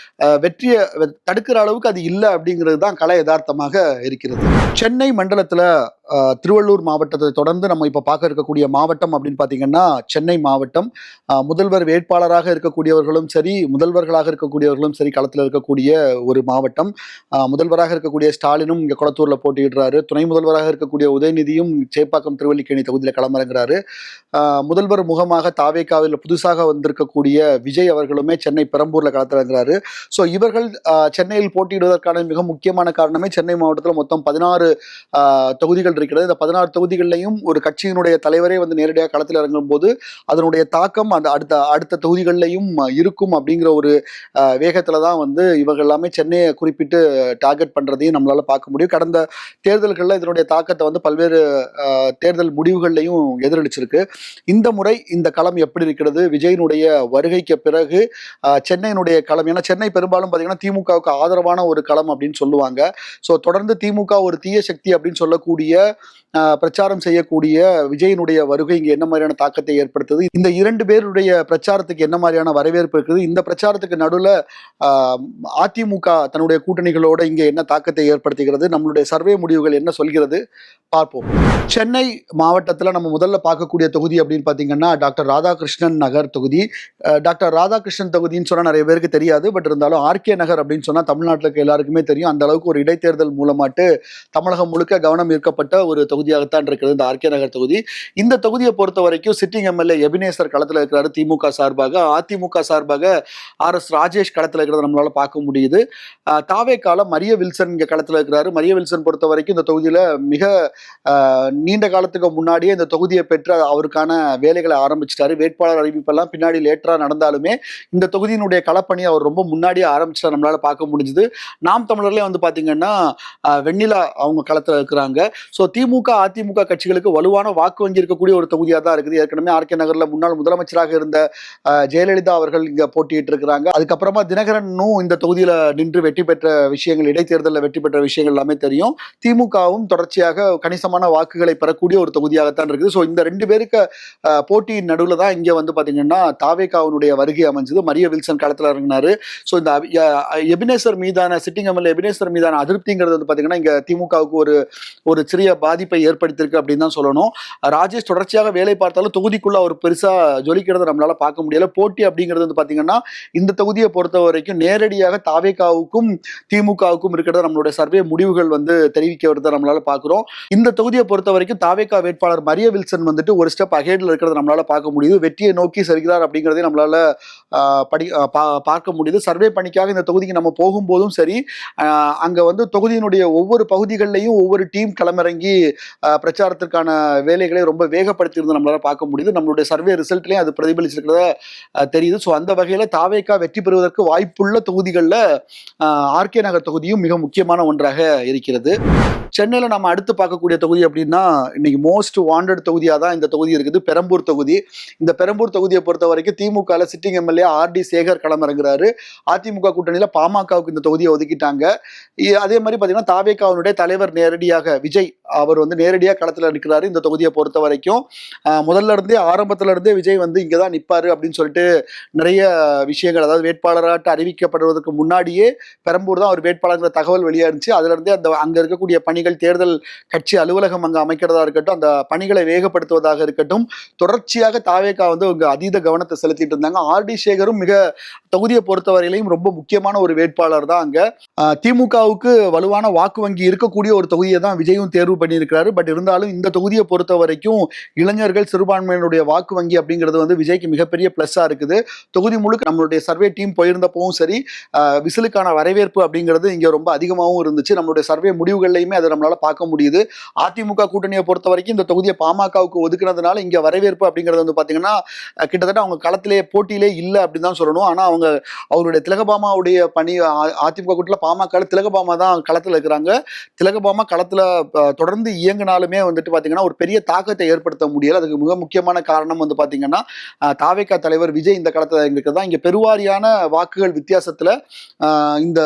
S1: வெற்றியை தடுக்கிற அளவுக்கு அது இல்லை அப்படிங்கிறது தான் கள யதார்த்தமாக இருக்கிறது. சென்னை மண்டலத்துல திருவள்ளூர் மாவட்டத்தை தொடர்ந்து நம்ம இப்ப பார்க்க இருக்கக்கூடிய மாவட்டம் அப்படின்னு பாத்தீங்கன்னா சென்னை மாவட்டம். முதல்வர் வேட்பாளராக இருக்கக்கூடியவர்களும் சரி, முதல்வர்களாக இருக்கக்கூடியவர்களும் சரி களத்தில் இருக்கக்கூடிய ஒரு மாவட்டம். முதல்வராக இருக்கக்கூடிய ஸ்டாலினும் இங்க கொளத்தூர்ல போட்டியிடுறாரு. துணை முதல்வராக இருக்கக்கூடிய உதயநிதியும் சேப்பாக்கம் திருவல்லிக்கேணி தொகுதியில களமிறங்குறாரு. முதல்வர் முகமாக தாவேகாவில் புதுசாக வந்திருக்கக்கூடிய விஜய் அவர்களுமே சென்னை பெரம்பூர்ல களத்திறங்குறாரு. ஸோ இவர்கள் சென்னையில் போட்டியிடுவதற்கான மிக முக்கியமான காரணமே சென்னை மாவட்டத்தில் மொத்தம் 16 தொகுதிகள் இருக்கிறது. இந்த 16 தொகுதிகளிலையும் ஒரு கட்சியினுடைய தலைவரே வந்து நேரடியாக களத்தில் இறங்கும் போது அதனுடைய தாக்கம் அந்த அடுத்த தொகுதிகளிலையும் இருக்கும் அப்படிங்கிற ஒரு வேகத்துல தான் வந்து இவர்கள் எல்லாமே சென்னையை குறிப்பிட்டு டார்கெட் பண்றதையும் நம்மளால பார்க்க முடியும். கடந்த தேர்தல்களில் இதனுடைய தாக்கத்தை வந்து பல்வேறு தேர்தல் முடிவுகள்லையும் எதிரொலிச்சிருக்கு. இந்த முறை இந்த களம் எப்படி இருக்கிறது? விஜயனுடைய வருகைக்கு பிறகு சென்னையினுடைய களம், ஏன்னா சென்னை பெரும்பாலும் பார்த்தீங்கன்னா திமுகவுக்கு ஆதரவான ஒரு களம் அப்படின்னு சொல்லுவாங்க. ஸோ தொடர்ந்து திமுக ஒரு தீய சக்தி அப்படின்னு சொல்லக்கூடிய பிரச்சாரம் செய்யக்கூடிய விஜயனுடைய வருகை இங்க என்ன மாதிரியான தாக்கத்தை ஏற்படுத்துது? இந்த 2 பேருடைய பிரச்சாரத்துக்கு என்ன மாதிரியான வரவேற்பு இருக்குது? இந்த பிரச்சாரத்துக்கு நடுவில் அதிமுக தன்னுடைய கூட்டணிகளோட இங்க என்ன தாக்கத்தை ஏற்படுத்துகிறது? நம்மளுடைய சர்வே முடிவுகள் என்ன சொல்கிறது பார்ப்போம். சென்னை மாவட்டத்துல நம்ம முதல்ல பார்க்கக்கூடிய தொகுதி அப்படின்னு பாத்தீங்கன்னா டாக்டர் ராதாகிருஷ்ணன் நகர் தொகுதி. டாக்டர் ராதாகிருஷ்ணன் தொகுதின்னு சொன்னா நிறைய பேருக்கு தெரியாது. பட் இருந்தாலும் ஆர்கே நகர் அப்படின்னு சொன்னா தமிழ்நாட்டில் இருக்க எல்லாருக்குமே தெரியும். அந்த அளவுக்கு ஒரு இடைத்தேர்தல் மூலமாட்டு தமிழகம் முழுக்க கவனம் ஈர்க்கப்பட்ட ஒரு தொகுதியாகத்தான் இருக்கிறது இந்த ஆர்கே நகர் தொகுதி. இந்த தொகுதியை பொறுத்த வரைக்கும் சிட்டிங் எம்எல்ஏ எபினேசர் களத்தில் இருக்கிறாரு திமுக சார்பாக. அதிமுக சார்பாக RS ராஜேஷ் களத்தில் இருக்கிறத நம்மளால பார்க்க முடியுது. தாவேகால மரிய வில்சன் இங்க களத்தில் இருக்கிறாரு. மரிய வில்சன் பொறுத்த வரைக்கும் இந்த தொகுதியில மிக நீண்ட காலத்துக்கு முன்னாடியே இந்த தொகுதியை பெற்று அவருக்கான வேலைகளை ஆரம்பிச்சிட்டாரு. வேட்பாளர் அறிவிப்பெல்லாம் பின்னாடி லேட்டரா நடந்தாலுமே இந்த தொகுதியினுடைய களப்பணி அவர் ரொம்ப முன்னாடியே ஆரம்பிச்சிட்டா நம்மளால பார்க்க முடிஞ்சுது. நாம் தமிழர்லேயே வந்து பாத்தீங்கன்னா வெண்ணிலா அவங்க களத்தில் இருக்கிறாங்க. ஸோ திமுக அதிமுக கட்சிகளுக்கு வலுவான வாக்கு வங்கி இருக்கக்கூடிய ஒரு தொகுதியாக தான் இருக்குது. ஏற்கனவே ஆர்கே நகர்ல முன்னாள் முதலமைச்சராக இருந்த ஜெயலலிதா அவர்கள் இங்க போட்டியிட்டு இருக்கிறாங்க. அதுக்கப்புறமா தினகரனும் இந்த தொகுதியில நின்று வெற்றி பெற்ற விஷயங்கள், இடைத்தேர்தலில் வெற்றி பெற்ற விஷயங்கள் எல்லாமே தெரியும். திமுகவும் தொடர்ச்சியாக கணிசமான வாக்குகளை பெறக்கூடிய ஒரு தொகுதியாகத்தான் இருக்குது. ஸோ இந்த 2 பேருக்கு போட்டியின் நடுவில் தான் இங்க வந்து பாத்தீங்கன்னா தாவேகாவுடைய வருகை அமைஞ்சது. மரிய வில்சன் களத்தில் இறங்கினாரு. ஸோ இந்த எபினேசர் மீதான சிட்டிங் எம்எல்ஏ எபினேசர் மீதான அதிருப்திங்கிறது வந்து பாத்தீங்கன்னா இங்க திமுகவுக்கு ஒரு சிறிய பாதிப்பை ஏற்படுத்தியிருக்கு அப்படின்னு தான் சொல்லணும். ராஜேஷ் தொடர்ச்சியாக வேலை பார்த்தாலும் தொகுதிக்குள்ள அவர் பெருசா ஜொலிக்கிறத நம்மளால பார்க்க முடியல. போட்டி அப்படிங்கிறது வந்து பாத்தீங்கன்னா இந்த தொகுதியை பொறுத்த வரைக்கும் நேரடியாக தாவேகாவுக்கும் திமுகவுக்கும் இருக்கிறத நம்மளுடைய சர்வே முடிவுகள் வந்து தெரிவிக்கிறத நம்மளால பார்க்கிறோம். இந்த தொகுதியை பொறுத்த வரைக்கும் தாவேகா வேட்பாளர் மரிய வில்சன் வந்துட்டு ஒரு ஸ்டெப் அஹெட்ல இருக்கிறத நம்மளால பார்க்க முடியுது. வெற்றியை நோக்கி செல்கிறார் அப்படிங்கிறதே நம்மளால பார்க்க முடியுது. சர்வே பணிக்காக இந்த தொகுதிக்கு நம்ம போகும்போதும் சரி, அங்க வந்து தொகுதியினுடைய ஒவ்வொரு பகுதிகளிலையும் ஒவ்வொரு டீம் களமிறங்கி பிரச்சாரத்திற்கான வேலைகளை ரொம்ப வேகப்படுத்தியிருந்து நம்மளால பார்க்க முடியுது. நம்மளுடைய சர்வே ரிசல்ட்லயும் அது பிரதிபலிச்சிருக்கிறதா தெரியுது. ஸோ அந்த வகையில தாவேகா வெற்றி பெறுவதற்கு வாய்ப்புள்ள தொகுதிகளில் ஆர்கே நகர் தொகுதியும் மிக முக்கியமான ஒன்றாக இருக்கிறது. சென்னையில நம்ம அடுத்து பார்க்கக்கூடிய தொகுதி அப்படின்னா இன்னைக்கு மோஸ்ட் வாண்டட் தொகுதியா தான் இந்த தொகுதி இருக்குது, பெரம்பூர் தொகுதி. இந்த பெரம்பூர் தொகுதியை பொறுத்த வரைக்கும் DMK sitting MLA RD Sekar களமிறங்குறாரு. அதிமுக கூட்டணியில பாமகவுக்கு இந்த தொகுதியை ஒதுக்கிட்டாங்க. அதே மாதிரி பாத்தீங்கன்னா தாவேகாவுடைய தலைவர் நேரடியாக விஜய் அவர் நேரடியாக களத்துல நிற்கிறாரு. இந்த தொகுதியை பொறுத்த வரைக்கும் முதல்ல இருந்தே ஆரம்பத்துல இருந்தே விஜய் இங்கதான் நிப்பாரு அப்படின்னு சொல்லிட்டு நிறைய விஷயங்கள், அதாவது வேட்பாளராட்டு அறிவிக்கப்படுவதற்கு முன்னாடியே பெரம்பூர் தான் ஒரு வேட்பாளர் தகவல் வெளியாயிருச்சு. அதுல இருந்தே அங்க இருக்கக்கூடிய பணிகள், தேர்தல் கட்சி அலுவலகம் அங்க அமைக்கிறதா இருக்கட்டும், அந்த பணிகளை வேகப்படுத்துவதாக இருக்கட்டும், தொடர்ச்சியாக தாவேகா அதீத கவனத்தை செலுத்திட்டு இருந்தாங்க. ஆர்டி சேகரும் மிக தொகுதியை பொறுத்தவரையிலையும் ரொம்ப முக்கியமான ஒரு வேட்பாளர் தான். அங்க திமுகவுக்கு வலுவான வாக்கு வங்கி இருக்கக்கூடிய ஒரு தொகுதியை தான் விஜயும் தேர்வு பண்ணியிருக்கிறாரு. பட் இருந்தாலும் இந்த தொகுதியை பொறுத்த வரைக்கும் இளைஞர்கள் சிறுபான்மையினுடைய வாக்கு வங்கி அப்படிங்கிறது விஜய்க்கு மிகப்பெரிய பிளஸ்ஸா இருக்குது. தொகுதி முழுக்க நம்மளுடைய சர்வே டீம் போயிருந்தப்பவும் சரி, விசிலுக்கான வரவேற்பு அப்படிங்கிறது இங்க ரொம்ப அதிகமாகவும் இருந்துச்சு. நம்மளுடைய சர்வே முடிவுகள்லையுமே அதை நம்மளால பார்க்க முடியுது. அதிமுக கூட்டணியை பொறுத்த வரைக்கும் இந்த தொகுதியை பாமகவுக்கு ஒதுக்குனதுனால இங்க வரவேற்பு அப்படிங்கிறது பாத்தீங்கன்னா கிட்டத்தட்ட அவங்க களத்திலே போட்டியிலே இல்லை அப்படின்னு தான் சொல்லணும். ஆனா அவருடைய திலகபாமாவுடைய பணி அதிமுக கூட்டத்தில் பாமக திலகபாமா தான் களத்துல இருக்கிறாங்க. திலகபாமா களத்துல தொடர்ந்து இயங்கினாலுமே பாத்தீங்கன்னா ஒரு பெரிய தாக்கத்தை ஏற்படுத்த முடியல. அதுக்கு மிக முக்கியமான காரணம் பாத்தீங்கன்னா தாவேகா தலைவர் விஜய் இந்த களத்துல இருக்கிறதா. இங்க பெருவாரியான வாக்குகள் வித்தியாசத்துல இந்த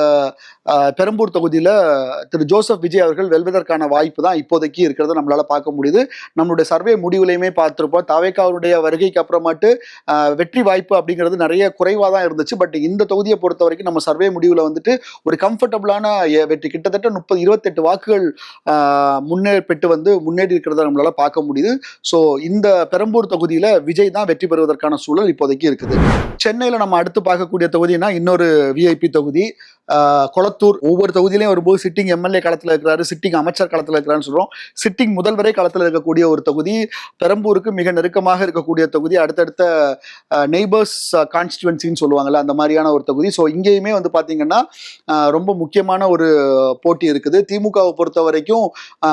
S1: பெரம்பூர் தொகுதியில திரு ஜோசப் விஜய் அவர்கள் வெல்வதற்கான வாய்ப்பு தான் இப்போதைக்கு இருக்கிறத நம்மளால பார்க்க முடியுது. நம்மளுடைய சர்வே முடிவுலையுமே பார்த்திருப்போம். தாவேகாவுடைய வருகைக்கு அப்புறமாட்டு வெற்றி வாய்ப்பு அப்படிங்கிறது நிறைய குறைவாக தான் இருந்துச்சு. பட் இந்த தொகுதியை பொறுத்த வரைக்கும் நம்ம சர்வே முடிவுல ஒரு கம்ஃபர்டபுளான வெற்றி, கிட்டத்தட்ட 28 வாக்குகள் முன்னேறி இருக்கிறத நம்மளால பார்க்க முடியுது. ஸோ இந்த பெரம்பூர் தொகுதியில விஜய் தான் வெற்றி பெறுவதற்கான சூழல் இப்போதைக்கு இருக்குது. சென்னையில நம்ம அடுத்து பார்க்கக்கூடிய தொகுதினா இன்னொரு விஐபி தொகுதி கொளத்தூர். ஒவ்வொரு தொகுதியிலையும் வரும்போது சிட்டிங் எம்எல்ஏ களத்தில் இருக்கிறாரு, சிட்டிங் அமைச்சர் களத்தில் இருக்கிறான்னு சொல்றோம். சிட்டிங் முதல்வரே களத்தில் இருக்கக்கூடிய ஒரு தொகுதி, பெரம்பூருக்கு மிக நெருக்கமாக இருக்கக்கூடிய தொகுதி, அடுத்தடுத்த நெய்பர்ஸ் கான்ஸ்டிடுவன்சின்னு சொல்லுவாங்கல்ல அந்த மாதிரியான ஒரு தொகுதி. ஸோ இங்கேயுமே பாத்தீங்கன்னா ரொம்ப முக்கியமான ஒரு போட்டி இருக்குது. திமுகவை பொறுத்த வரைக்கும்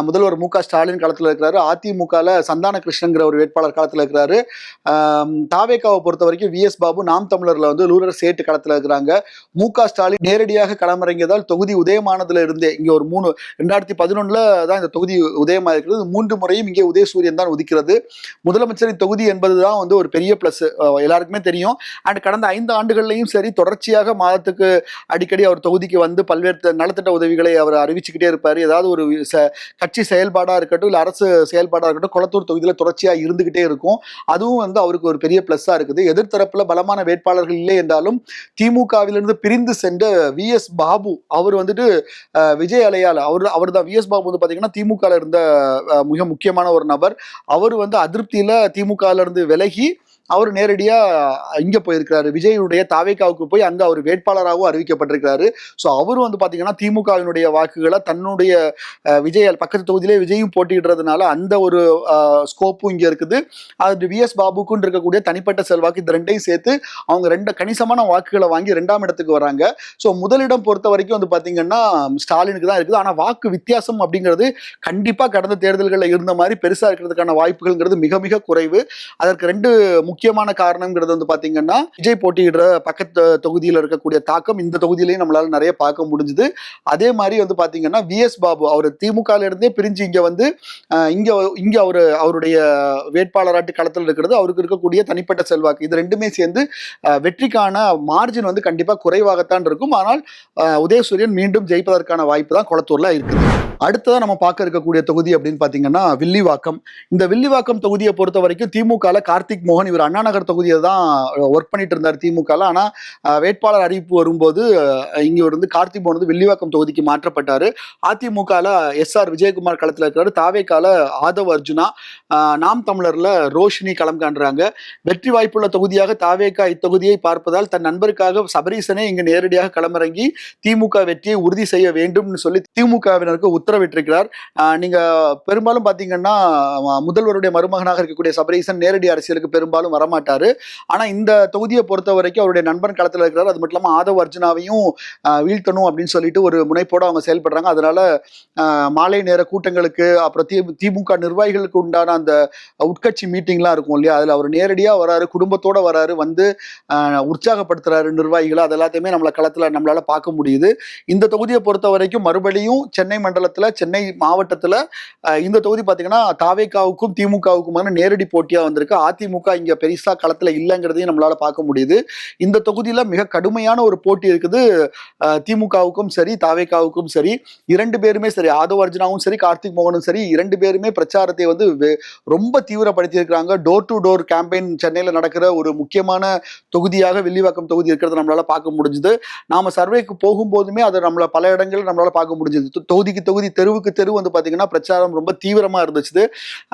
S1: முதல்வர் மு க ஸ்டாலின் களத்தில் இருக்கிறாரு. அதிமுகவில் சந்தான கிருஷ்ணங்கிற ஒரு வேட்பாளர் களத்தில் இருக்கிறாரு. தாவேகாவை பொறுத்த வரைக்கும் விஎஸ் பாபு நாம் தமிழர்ல லூரர் சேட்டு களத்தில் இருக்கிறாங்க. மு க ஸ்டாலின் நேரடியாக களமிறங்கியதால் தொகுதி உதயமானதுல இருந்தே இங்க ஒரு 2011 தான் இந்த தொகுதி உதயமா இருக்கிறது. 3 முறையும் இங்கே உதயசூரியன் தான் உதிக்கிறது. முதலமைச்சரின் தொகுதி என்பதுதான் ஒரு பெரிய பிளஸ், எல்லாருக்குமே தெரியும். அண்ட் கடந்த 5 ஆண்டுகள்லையும் சரி தொடர்ச்சியாக மாதத்துக்கு அடிக்கடி அவர் தொகுதிக்கு பல்வேறு நலத்திட்ட உதவிகளை அவர் அறிவிச்சுக்கிட்டே இருப்பாரு. ஏதாவது ஒரு கட்சி செயல்பாடா இருக்கட்டும், இல்ல அரசு செயல்பாடா இருக்கட்டும், கொளத்தூர் தொகுதியில தொடர்ச்சியா இருந்துகிட்டே இருக்கும். அதுவும் அவருக்கு ஒரு பெரிய பிளஸ்ஸா இருக்குது. எதிர்த்தரப்புல பலமான வேட்பாளர்கள் இல்லை என்றாலும் திமுகவிலிருந்து பிரிந்து சென்ற விஎஸ் பாபு அவர் விஜய் அலையால் அவர் தான். விஎஸ் பாபு பாத்தீங்கன்னா திமுக இருந்த மிக முக்கியமான ஒரு நபர். அவர் அதிருப்தியில திமுக இருந்து விலகி அவர் நேரடியா இங்க போயிருக்கிறாரு, விஜயுடைய தாவேகாவுக்கு போய் அங்க அவர் வேட்பாளராகவும் அறிவிக்கப்பட்டிருக்கிறாரு. ஸோ அவரு பாத்தீங்கன்னா திமுகவினுடைய வாக்குகளை தன்னுடைய விஜய் பக்கத்து தொகுதியிலே விஜயும் போட்டிடுறதுனால அந்த ஒரு ஸ்கோப்பும் இங்க இருக்குது. அது விஎஸ் பாபுக்குன்னு இருக்கக்கூடிய தனிப்பட்ட செல்வாக்கு இந்த ரெண்டையும் சேர்த்து அவங்க கணிசமான வாக்குகளை வாங்கி 2ஆம் இடத்துக்கு வராங்க. ஸோ முதலிடம் பொறுத்த வரைக்கும் பாத்தீங்கன்னா ஸ்டாலினுக்கு தான் இருக்குது. ஆனா வாக்கு வித்தியாசம் அப்படிங்கிறது கண்டிப்பா கடந்த தேர்தல்களில் இருந்த மாதிரி பெருசா இருக்கிறதுக்கான வாய்ப்புகள்ங்கிறது மிக மிக குறைவு. அதற்கு 2 முக்கியமான காரணம்ங்கிறது பாத்தீங்கன்னா விஜய் போட்டியிடுற பக்கத்து தொகுதியில் இருக்கக்கூடிய தாக்கம் இந்த தொகுதியிலையும் நம்மளால நிறைய பார்க்க முடிஞ்சுது. அதே மாதிரி பாத்தீங்கன்னா விஎஸ் பாபு அவர் திமுக இருந்தே பிரிஞ்சு இங்க அவருடைய வேட்பாளராட்டு களத்தில் இருக்கிறது, அவருக்கு இருக்கக்கூடிய தனிப்பட்ட செல்வாக்கு இது ரெண்டுமே சேர்ந்து வெற்றிக்கான மார்ஜின் கண்டிப்பா குறைவாகத்தான் இருக்கும். ஆனால் உதயசூரியன் மீண்டும் ஜெயிப்பதற்கான வாய்ப்பு தான் கொளத்தூர்ல இருக்குது. அடுத்ததான் நம்ம பார்க்க இருக்கக்கூடிய தொகுதி அப்படின்னு பாத்தீங்கன்னா வில்லிவாக்கம். இந்த வில்லிவாக்கம் தொகுதியை பொறுத்த வரைக்கும் திமுக கார்த்திக் மோகன் இவர் அண்ணா நகர் தொகுதியை தான் ஒர்க் பண்ணிட்டு இருந்தார் திமுக. ஆனா வேட்பாளர் அறிவிப்பு வரும்போது இங்க கார்த்திக் மோகன் வில்லிவாக்கம் தொகுதிக்கு மாற்றப்பட்டாரு. அதிமுக எஸ்ஆர் விஜயகுமார் களத்துல இருக்கிறாரு. தாவேகால ஆதவ் அர்ஜுனா, நாம் தமிழர்ல ரோஷினி களம் காண்றாங்க. வெற்றி வாய்ப்புள்ள தொகுதியாக தாவேகா இத்தொகுதியை பார்ப்பதால் தன் நண்பருக்காக சபரீசனே இங்கு நேரடியாக களமிறங்கி திமுக வெற்றியை உறுதி செய்ய வேண்டும் சொல்லி திமுகவினருக்கு உத்தரவிட்டிருக்கிறார். நீங்க பெரும்பாலும் பாத்தீங்கன்னா முதல்வருடைய மருமகனாக இருக்கக்கூடிய சபரீசன் நேரடி அரசியலுக்கு பெரும்பாலும் வரமாட்டாரு. ஆனா இந்த தொகுதியை பொறுத்த வரைக்கும் அவருடைய நண்பன் களத்தில் இருக்கிறார். அது மட்டும் இல்லாம ஆதவ் அர்ஜுனாவையும் வீழ்த்தணும் அப்படின்னு சொல்லிட்டு ஒரு முனைப்போட அவங்க செயல்படுறாங்க. அதனால மாலை நேர கூட்டங்களுக்கு அப்புறம் திமுக நிர்வாகிகளுக்கு உண்டான அந்த உட்கட்சி மீட்டிங்லாம் இருக்கும் இல்லையா, அதுல அவர் நேரடியா வராரு, குடும்பத்தோட வராரு, உற்சாகப்படுத்துறாரு நிர்வாகிகளை. அது எல்லாத்தையுமே களத்துல நம்மளால பார்க்க முடியுது. இந்த தொகுதியை பொறுத்த வரைக்கும் மறுபடியும் சென்னை மண்டலத்துல களத்துல சென்னை மாவட்டத்துல இந்த தொகுதி பாத்தீங்கன்னா தாவேகாவுக்கும் திமுகவுக்குமான நேரடி போட்டியா வந்திருக்கு. அதிமுக இங்க பெருசா களத்துல இல்லைங்கிறதையும் நம்மளால பார்க்க முடியுது. இந்த தொகுதியில மிக கடுமையான ஒரு போட்டி இருக்குது. திமுகவுக்கும் சரி தாவேகாவுக்கும் சரி, இரண்டு பேருமே சரி, ஆதவ் அர்ஜுனாவும் சரி, கார்த்திக் மோகனும் சரி, இரண்டு பேருமே பிரச்சாரத்தை வந்து ரொம்ப தீவிரப்படுத்தி இருக்கிறாங்க. டோர் டு டோர் கேம்பெயின் சென்னையில நடக்கிற ஒரு முக்கியமான தொகுதியாக வில்லிவாக்கம் தொகுதி இருக்கிறத நம்மளால பார்க்க முடிஞ்சது. நாம சர்வேக்கு போகும்போதுமே அதை நம்மள பல இடங்கள்ல நம்மளால பார்க்க முடிஞ்சது. தொகுதிக்கு தொகுதி, தெருவுக்கு தெரு வந்து பாத்தீங்கன்னா பிரச்சாரம் ரொம்ப தீவிரமா இருந்துச்சு.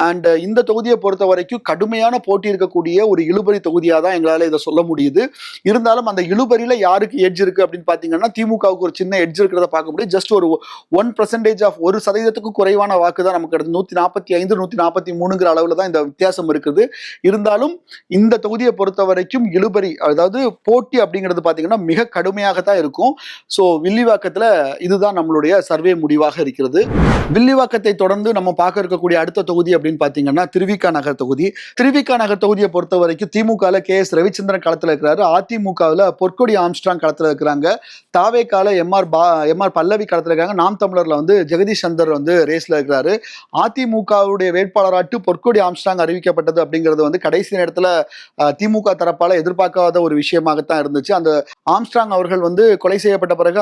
S1: அண்ட் இந்த தொகுதியை பொறுத்த வரைக்கும் கடுமையான போட்டி இருக்கக்கூடிய ஒரு இழுபறி தொகுதியா தான் எங்களால இதை சொல்ல முடியுது. இருந்தாலும் அந்த இழுபறியில யாருக்கு எட்ஜ் இருக்கு அப்படின்னு பாத்தீங்கன்னா திமுகவுக்கு ஒரு சின்ன எட்ஜ் இருக்கிறத பார்க்க முடியும். ஜஸ்ட் ஒரு 1% ஆஃப் 1% குறைவான வாக்கு தான் நமக்கு கிடைச்சது. 145 143ங்கிற அளவுல தான் இந்த வித்தியாசம் இருக்குது. இருந்தாலும் இந்த தொகுதியை பொறுத்த வரைக்கும் இழுபறி, அதாவது போட்டி அப்படிங்கிறது பாத்தீங்கன்னா மிக கடுமையாக தான் இருக்கும். சோ வில்லிவாக்கத்துல இதுதான் நம்மளுடைய சர்வே முடிவாக இருக்கிறது. வில்லிவாக்கத்தை தொடர்ந்து நம்ம பார்க்க இருக்கக்கூடிய அடுத்த தொகுதி அப்படின்னு பாத்தீங்கன்னா திருவிக நகர் தொகுதி. திருவிக நகர் தொகுதியை பொறுத்த வரைக்கும் திமுகல KS ரவிச்சந்திரன் களத்துல இருக்கிறாரு. அதிமுகவில் பொற்கொடி ஆம்ஸ்ட்ராங் களத்துல இருக்கிறாங்க. தாவேகால எம்ஆர் பல்லவி களத்துல இருக்காங்க. நாம் தமிழர்ல வந்து ஜெகதீஷ் சந்தர் வந்து ரேஸ்ல இருக்கிறாரு. அதிமுகவுடைய வேட்பாளராட்டு பொற்கொடி ஆம்ஸ்ட்ராங் அறிவிக்கப்பட்டது அப்படிங்கிறது வந்து கடைசி நேரத்துல திமுக தரப்பால எதிர்பார்க்காத ஒரு விஷயமாகத்தான் இருந்துச்சு. அந்த ஆம்ஸ்ட்ராங் அவர்கள் வந்து கொலை செய்யப்பட்ட பிறகு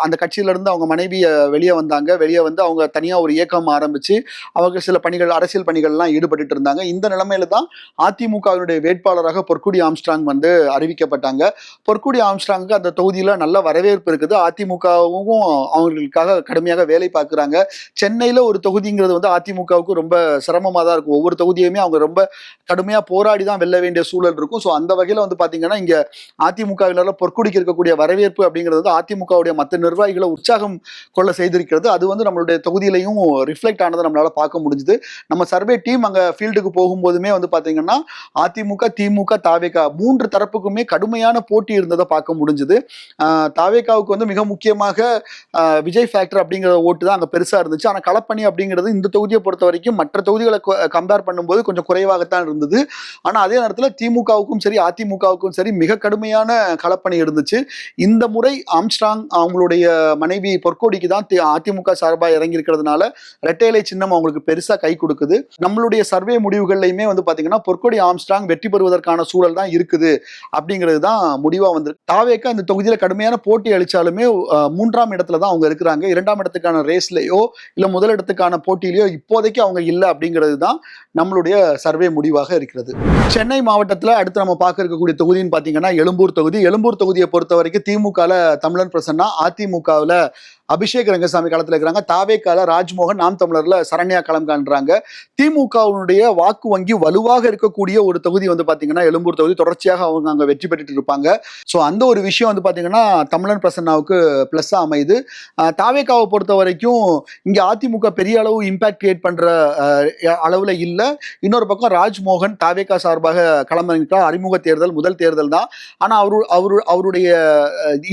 S1: அந்த கட்சியில இருந்து அவங்க மனைவி வெளியே வந்தாங்க. வெளியே வந்து அவங்க தனியா ஒரு இயக்கம் ஆரம்பிச்சு அவங்க சில பணிகள், அரசியல் பணிகள் எல்லாம் ஈடுபட்டு இருந்தாங்க. இந்த நிலைமையில தான் அதிமுகவினுடைய வேட்பாளராக பொற்கொடி ஆம்ஸ்ட்ராங் வந்து அறிவிக்கப்பட்டாங்க. பொற்கொடி ஆம்ஸ்ட்ராங்குக்கு அந்த தொகுதியில நல்ல வரவேற்பு இருக்குது. அதிமுகவும் அவங்களுக்காக கடுமையாக வேலை பார்க்குறாங்க. சென்னையில ஒரு தொகுதிங்கிறது வந்து அதிமுகவுக்கு ரொம்ப சிரமமா தான் இருக்கும். ஒவ்வொரு தொகுதியுமே அவங்க ரொம்ப கடுமையா போராடி தான் வெல்ல வேண்டிய சூழல் இருக்கும். ஸோ அந்த வகையில வந்து பாத்தீங்கன்னா இங்க அதிமுகவினர்ல பொற்கொடிக்கு இருக்கக்கூடிய வரவேற்பு அப்படிங்கிறது வந்து அதிமுகவுடைய மற்ற நிர்வாகிகளை உற்சாகம் கொள்ள செய்திருக்கிறது. அது வந்து நம்மளுடைய தொகுதியிலையும் ரிஃப்ளெக்ட் ஆனதை நம்மளால பார்க்க முடிஞ்சுது. நம்ம சர்வே டீம் அங்க ஃபீல்டுக்கு போகும்போதுமே வந்து பாத்தீங்கன்னா அதிமுக, திமுக, தாவேகா மூன்று தரப்புக்குமே கடுமையான போட்டி இருந்ததை பார்க்க முடிஞ்சுது. தாவேகாவுக்கு வந்து மிக முக்கியமாக விஜய் ஃபேக்டர் அப்படிங்கிற ஓட்டு தான் அங்க பெருசா இருந்துச்சு. ஆனா களப்பணி அப்படிங்கிறது இந்த தொகுதியை பொறுத்த வரைக்கும் மற்ற தொகுதிகளை கம்பேர் பண்ணும்போது கொஞ்சம் குறைவாகத்தான் இருந்தது. ஆனா அதே நேரத்தில் திமுகவுக்கும் சரி அதிமுகவுக்கும் சரி மிக கடுமையான களப்பணி இருந்துச்சு. இந்த முறை ஆம்ஸ்ட்ராங் அவங்களுடைய மனைவி பொற்கோடிக்கு தான் அதிமுக சார்பாக இறங்கி இருக்கிறதுனால இரட்டைலை சின்னம் அவங்களுக்கு பெருசா கை கொடுக்குது. நம்மளுடைய சர்வே முடிவுகள்லையுமே வந்து பாத்தீங்கன்னா பொற்கொடி ஆம்ஸ்ட்ராங் வெற்றி பெறுவதற்கான சூழல் தான் இருக்குது அப்படிங்கிறது தான் முடிவா வந்திருக்கு. தாவேக்கா இந்த தொகுதியில கடுமையான போட்டி அளிச்சாலுமே மூன்றாம் இடத்துல தான் அவங்க இருக்கிறாங்க. இரண்டாம் இடத்துக்கான ரேஸ்லயோ இல்ல முதல் இடத்துக்கான போட்டியிலயோ இப்போதைக்கு அவங்க இல்லை அப்படிங்கிறது தான் நம்மளுடைய சர்வே முடிவாக இருக்கிறது. சென்னை மாவட்டத்துல அடுத்து நம்ம பார்க்க இருக்கக்கூடிய தொகுதின்னு பாத்தீங்கன்னா எழும்பூர் தொகுதி. எழும்பூர் தொகுதியை பொறுத்த வரைக்கும் திமுகல தமிழன் பிரசன்னா, அதிமுகவுல அபிஷேக் ரங்கசாமி களத்துல இருக்கிறாங்க. தாவேக்கால ராஜ்மோகன், நாம் தமிழர்ல சரண்யா களம் காண்றாங்க. திமுகவுடைய வாக்கு வங்கி வலுவாக இருக்கக்கூடிய ஒரு தொகுதி வந்து பாத்தீங்கன்னா எழும்பூர் தொகுதி. தொடர்ச்சியாக அவங்க அங்க வெற்றி பெற்றுட்டு இருப்பாங்க. சோ அந்த ஒரு விஷயம் வந்து பாத்தீங்கன்னா தமிழன் பிரசன்னாவுக்கு பிளஸ்ஸா அமையுது. தாவேக்காவை பொறுத்த வரைக்கும் இங்க அதிமுக பெரிய அளவு இம்பாக்ட் கிரியேட் பண்ற அளவுல இல்ல. இன்னொரு பக்கம் ராஜ்மோகன் தாவேக்கா சார்பாக களமிறங்கிட்டார். அறிமுக தேர்தல், முதல் தேர்தல் தான். ஆனா அவருடைய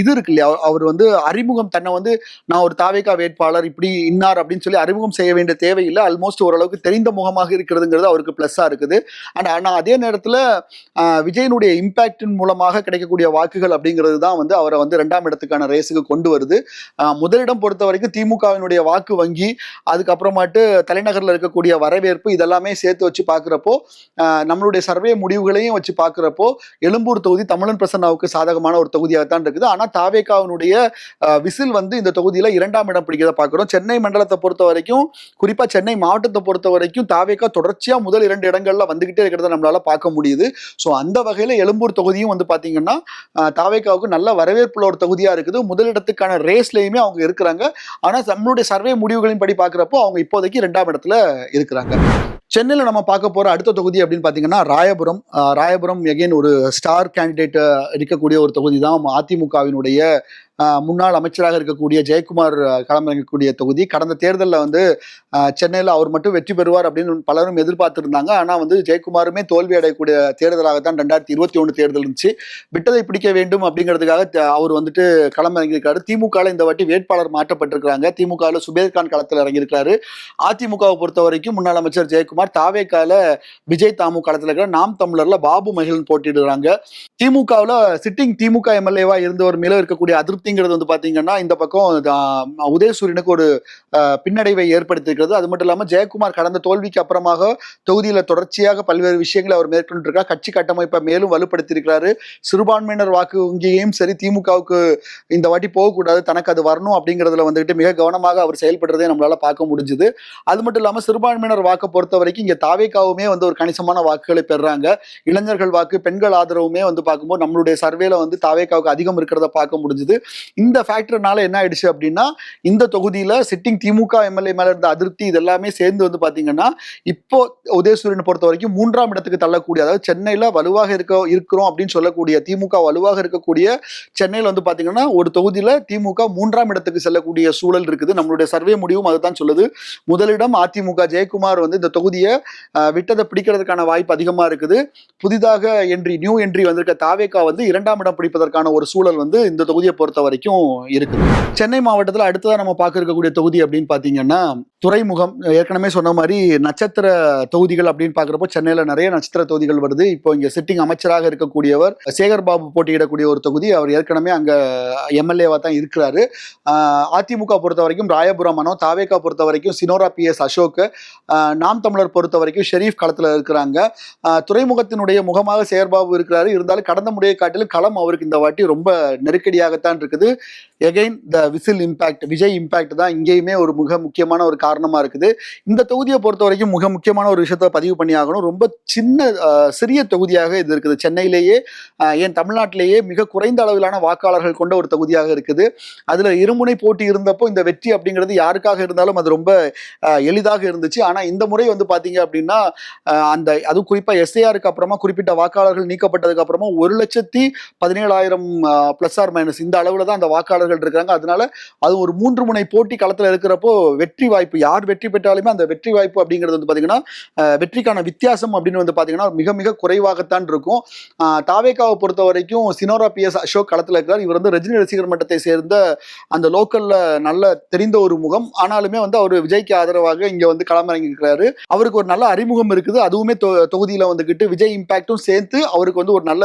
S1: இது இருக்கு இல்லையா, அவர் வந்து அறிமுகம் தன்னை வந்து நான் ஒரு தாவேகா வேட்பாளர் இப்படி இன்னார் அப்படின்னு சொல்லி அறிமுகம் செய்ய வேண்டிய தேவையில்லை. ஆல்மோஸ்ட் ஓரளவுக்கு தெரிந்த முகமாக இருக்கிறதுங்கிறது அவருக்கு பிளஸ்ஸா இருக்குது. ஆனா அதே நேரத்துல விஜயனுடைய இம்பாக்டின் மூலமாக கிடைக்கக்கூடிய வாக்குகள் அப்படிங்கிறது தான் வந்து அவரை வந்து இரண்டாம் இடத்துக்கான ரேஸுக்கு கொண்டு வருது. முதலிடம் பொறுத்த வரைக்கும் திமுகவினுடைய வாக்கு வங்கி, அதுக்கப்புறமாட்டு தலைநகர்ல இருக்கக்கூடிய வரவேற்பு, இதெல்லாமே சேர்த்து வச்சு பாக்குறப்போ நம்மளுடைய சர்வே முடிவுகளையும் வச்சு பாக்குறப்போ எழும்பூர் தொகுதி தமிழன் பிரசன்னாவுக்கு சாதகமான ஒரு தொகுதியாகத்தான் இருக்குது. ஆனா தாவேகாவினுடைய விசில் வந்து இந்த தொகுதியில இரண்டாம் இடம் பிடிக்கிறத பார்க்கிறோம். சென்னை மண்டலத்தை பொறுத்த வரைக்கும், குறிப்பா சென்னை மாவட்டத்தை பொறுத்த வரைக்கும் தாவேகா தொடர்ச்சியா முதல் 2 இடங்கள்ல வந்துகிட்டே இருக்கிறத நம்மளால பார்க்க முடியுது. சோ அந்த வகையில எழும்பூர் தொகுதியும் வந்து பாத்தீங்கன்னா தாவேகாவுக்கு நல்ல வரவேற்புள்ள ஒரு தொகுதியா இருக்குது. முதலிடத்துக்கான ரேஸ்லயுமே அவங்க இருக்கிறாங்க. ஆனா நம்மளுடைய சர்வே முடிவுகளின் படி பாக்குறப்போ அவங்க இப்போதைக்கு 2ஆம் இடத்துல இருக்கிறாங்க. சென்னையில நம்ம பார்க்க போற அடுத்த தொகுதி அப்படின்னு பாத்தீங்கன்னா ராயபுரம் எகைன் ஒரு ஸ்டார் கேண்டிடேட் இருக்கக்கூடிய ஒரு தொகுதி தான். அதிமுகவினுடைய முன்னாள் அமைச்சராக இருக்கக்கூடிய ஜெயக்குமார் களமிறங்கக்கூடிய தொகுதி. கடந்த தேர்தலில் வந்து சென்னையில் அவர் மட்டும் வெற்றி பெறுவார் அப்படின்னு பலரும் எதிர்பார்த்திருந்தாங்க. ஆனால் வந்து ஜெயக்குமாருமே தோல்வி அடையக்கூடிய தேர்தலாகத்தான் 2021 தேர்தல் இருந்துச்சு. விட்டதை பிடிக்க வேண்டும் அப்படிங்கிறதுக்காக அவர் வந்துட்டு களமிறங்கியிருக்காரு. திமுகவில் இந்த வாட்டி வேட்பாளர் மாற்றப்பட்டிருக்கிறாங்க. திமுகவில் சுபேர்கான் களத்தில் இறங்கியிருக்காரு. அதிமுகவை பொறுத்த வரைக்கும் முன்னாள் அமைச்சர் ஜெயக்குமார், தாவேக்கால விஜய் தாமு களத்தில் இருக்கிற, நாம் தமிழர்ல பாபு மகிழன் போட்டியிடுறாங்க. திமுகவில் சிட்டிங் திமுக எம்எல்ஏவா இருந்தவர் மேல இருக்கக்கூடிய அதிருப்தி அதிருப்திங்கிறது வந்து பாத்தீங்கன்னா இந்த பக்கம் உதயசூரியனுக்கு ஒரு பின்னடைவை ஏற்படுத்தியிருக்கிறது. அது மட்டும் இல்லாம ஜெயக்குமார் கடந்த தோல்விக்கு அப்புறமாக தொகுதியில தொடர்ச்சியாக பல்வேறு விஷயங்களை அவர் மேற்கொண்டிருக்கார். கட்சி கட்டமைப்பை மேலும் வலுப்படுத்தியிருக்கிறாரு. சிறுபான்மையினர் வாக்கு வங்கியையும் சரி திமுகவுக்கு இந்த வாட்டி போகக்கூடாது, தனக்கு அது வரணும் அப்படிங்கிறதுல வந்துட்டு மிக கவனமாக அவர் செயல்படுறதே நம்மளால பார்க்க முடிஞ்சுது. அது மட்டும் இல்லாம சிறுபான்மையினர் வாக்கை பொறுத்த வரைக்கும் இங்க தாவேகாவுமே வந்து ஒரு கணிசமான வாக்குகளை பெறாங்க. இளைஞர்கள் வாக்கு, பெண்கள் ஆதரவுமே வந்து பார்க்கும்போது நம்மளுடைய சர்வேல வந்து தாவேகாவுக்கு அதிகம் இருக்கிறத பார்க்க முடிஞ்சுது. இந்த ஃபேக்டர்னால என்ன ஆயிடுச்சு அப்படின்னா இந்த தொகுதியில சிட்டிங் திமுக எம்எல்ஏ மேல இருந்த அதிருப்தி இதெல்லாமே சேர்ந்து வந்து பாத்தீங்கன்னா இப்போ உதயசூரியனை பொறுத்த வரைக்கும் 3ஆம் இடத்துக்கு தள்ளக்கூடிய, அதாவது சென்னையில வலுவாக இருக்கிறோம் அப்படின்னு சொல்லக்கூடிய திமுக வலுவாக இருக்கக்கூடிய சென்னையில வந்து பாத்தீங்கன்னா ஒரு தொகுதியில திமுக 3ஆம் இடத்துக்கு செல்லக்கூடிய சூழல் இருக்குது. நம்மளுடைய சர்வே முடிவும் அதுதான் சொல்லுது. முதலிடம் அதிமுக, ஜெயக்குமார் வந்து இந்த தொகுதியை விட்டதை பிடிக்கிறதுக்கான வாய்ப்பு அதிகமா இருக்குது. புதிதாக நியூ என்ட்ரி வந்திருக்க தாவேகா வந்து 2ஆம் இடம் பிடிப்பதற்கான ஒரு சூழல் வந்து இந்த தொகுதியை பொறுத்த வரைக்கும் இருக்குது. சென்னை மாவட்டத்தில் அடுத்ததான் நம்ம பார்க்க இருக்கக்கூடிய தொகுதி அப்படின்னு பாத்தீங்கன்னா துறைமுகம். ஏற்கனவே சொன்ன மாதிரி நட்சத்திர தொகுதிகள் அப்படின்னு பாக்குறப்போ சென்னையில நிறைய நட்சத்திர தொகுதிகள் வருது. இப்போ இங்க சிட்டிங் அமைச்சராக இருக்கக்கூடியவர் சேகர் பாபு போட்டியிடக்கூடிய ஒரு தொகுதி. அவர் ஏற்கனவே அங்க எம்எல்ஏவா தான் இருக்கிறாரு. அதிமுக பொறுத்த வரைக்கும் ராயபுரம் மனோ, தாவேகா பொறுத்த வரைக்கும் சினோரா PS அசோக், நாம் தமிழர் பொறுத்த வரைக்கும் ஷெரீப் களத்துல இருக்கிறாங்க. துறைமுகத்தினுடைய முகமாக சேகர்பாபு இருக்கிறாரு. இருந்தாலும் கடந்த முறையை காட்டிலும் களம் அவருக்கு இந்த வாட்டி ரொம்ப நெருக்கடியாகத்தான் இருக்குது. எகைன் த விசில் இம்பாக்ட், விஜய் இம்பாக்ட் தான் இங்கேயுமே ஒரு மிக முக்கியமான ஒரு காரணமா இருக்குது. இந்த தொகுதியை பொறுத்த வரைக்கும் மிக முக்கியமான ஒரு விஷயத்த பதிவு பண்ணி ஆகணும். ரொம்ப சிறிய தொகுதியாக இது இருக்குது. சென்னையிலேயே ஏன் தமிழ்நாட்டிலேயே மிக குறைந்த அளவிலான வாக்காளர்கள் கொண்ட ஒரு தொகுதியாக இருக்குது. அதுல இருமுனை போட்டி இருந்தப்போ இந்த வெற்றி அப்படிங்கிறது யாருக்காக இருந்தாலும் அது ரொம்ப எளிதாக இருந்துச்சு. ஆனா இந்த முறை வந்து பாத்தீங்க அப்படின்னா அது குறிப்பா SARக்கு அப்புறமா குறிப்பிட்ட வாக்காளர்கள் நீக்கப்பட்டதுக்கு அப்புறமா 1,17,000 பிளஸ் ஆர் மைனஸ் இந்த அளவுல தான் அந்த வாக்காளர்கள் இருக்கிறாங்க. அதனால அது ஒரு 3 முனை போட்டி களத்துல இருக்கிறப்போ வெற்றி வாய்ப்பு, யார் வெற்றி பெற்றாலுமே அந்த வெற்றி வாய்ப்பு அப்படிங்கிறது வந்து பாத்தீங்கன்னா வெற்றிக்கான வித்தியாசம் அப்படின்னு வந்து பாத்தீங்கன்னா மிக மிக குறைவாகத்தான் இருக்கும். தாவேகாவை பொறுத்த வரைக்கும் சினோரா PS அசோக் களத்துல இருக்கிறார். இவர் வந்து ரஜினி ரசிகர் மட்டத்தை சேர்ந்த அந்த லோக்கல்ல நல்ல தெரிந்த ஒரு முகம். ஆனாலுமே வந்து அவர் விஜய்க்கு ஆதரவாக இங்க வந்து களமிறங்கி இருக்கிறாரு. அவருக்கு ஒரு நல்ல அறிமுகம் இருக்குது. அதுவுமே தொகுதியில வந்துகிட்டு விஜய் இம்பாக்டும் சேர்த்து அவருக்கு வந்து ஒரு நல்ல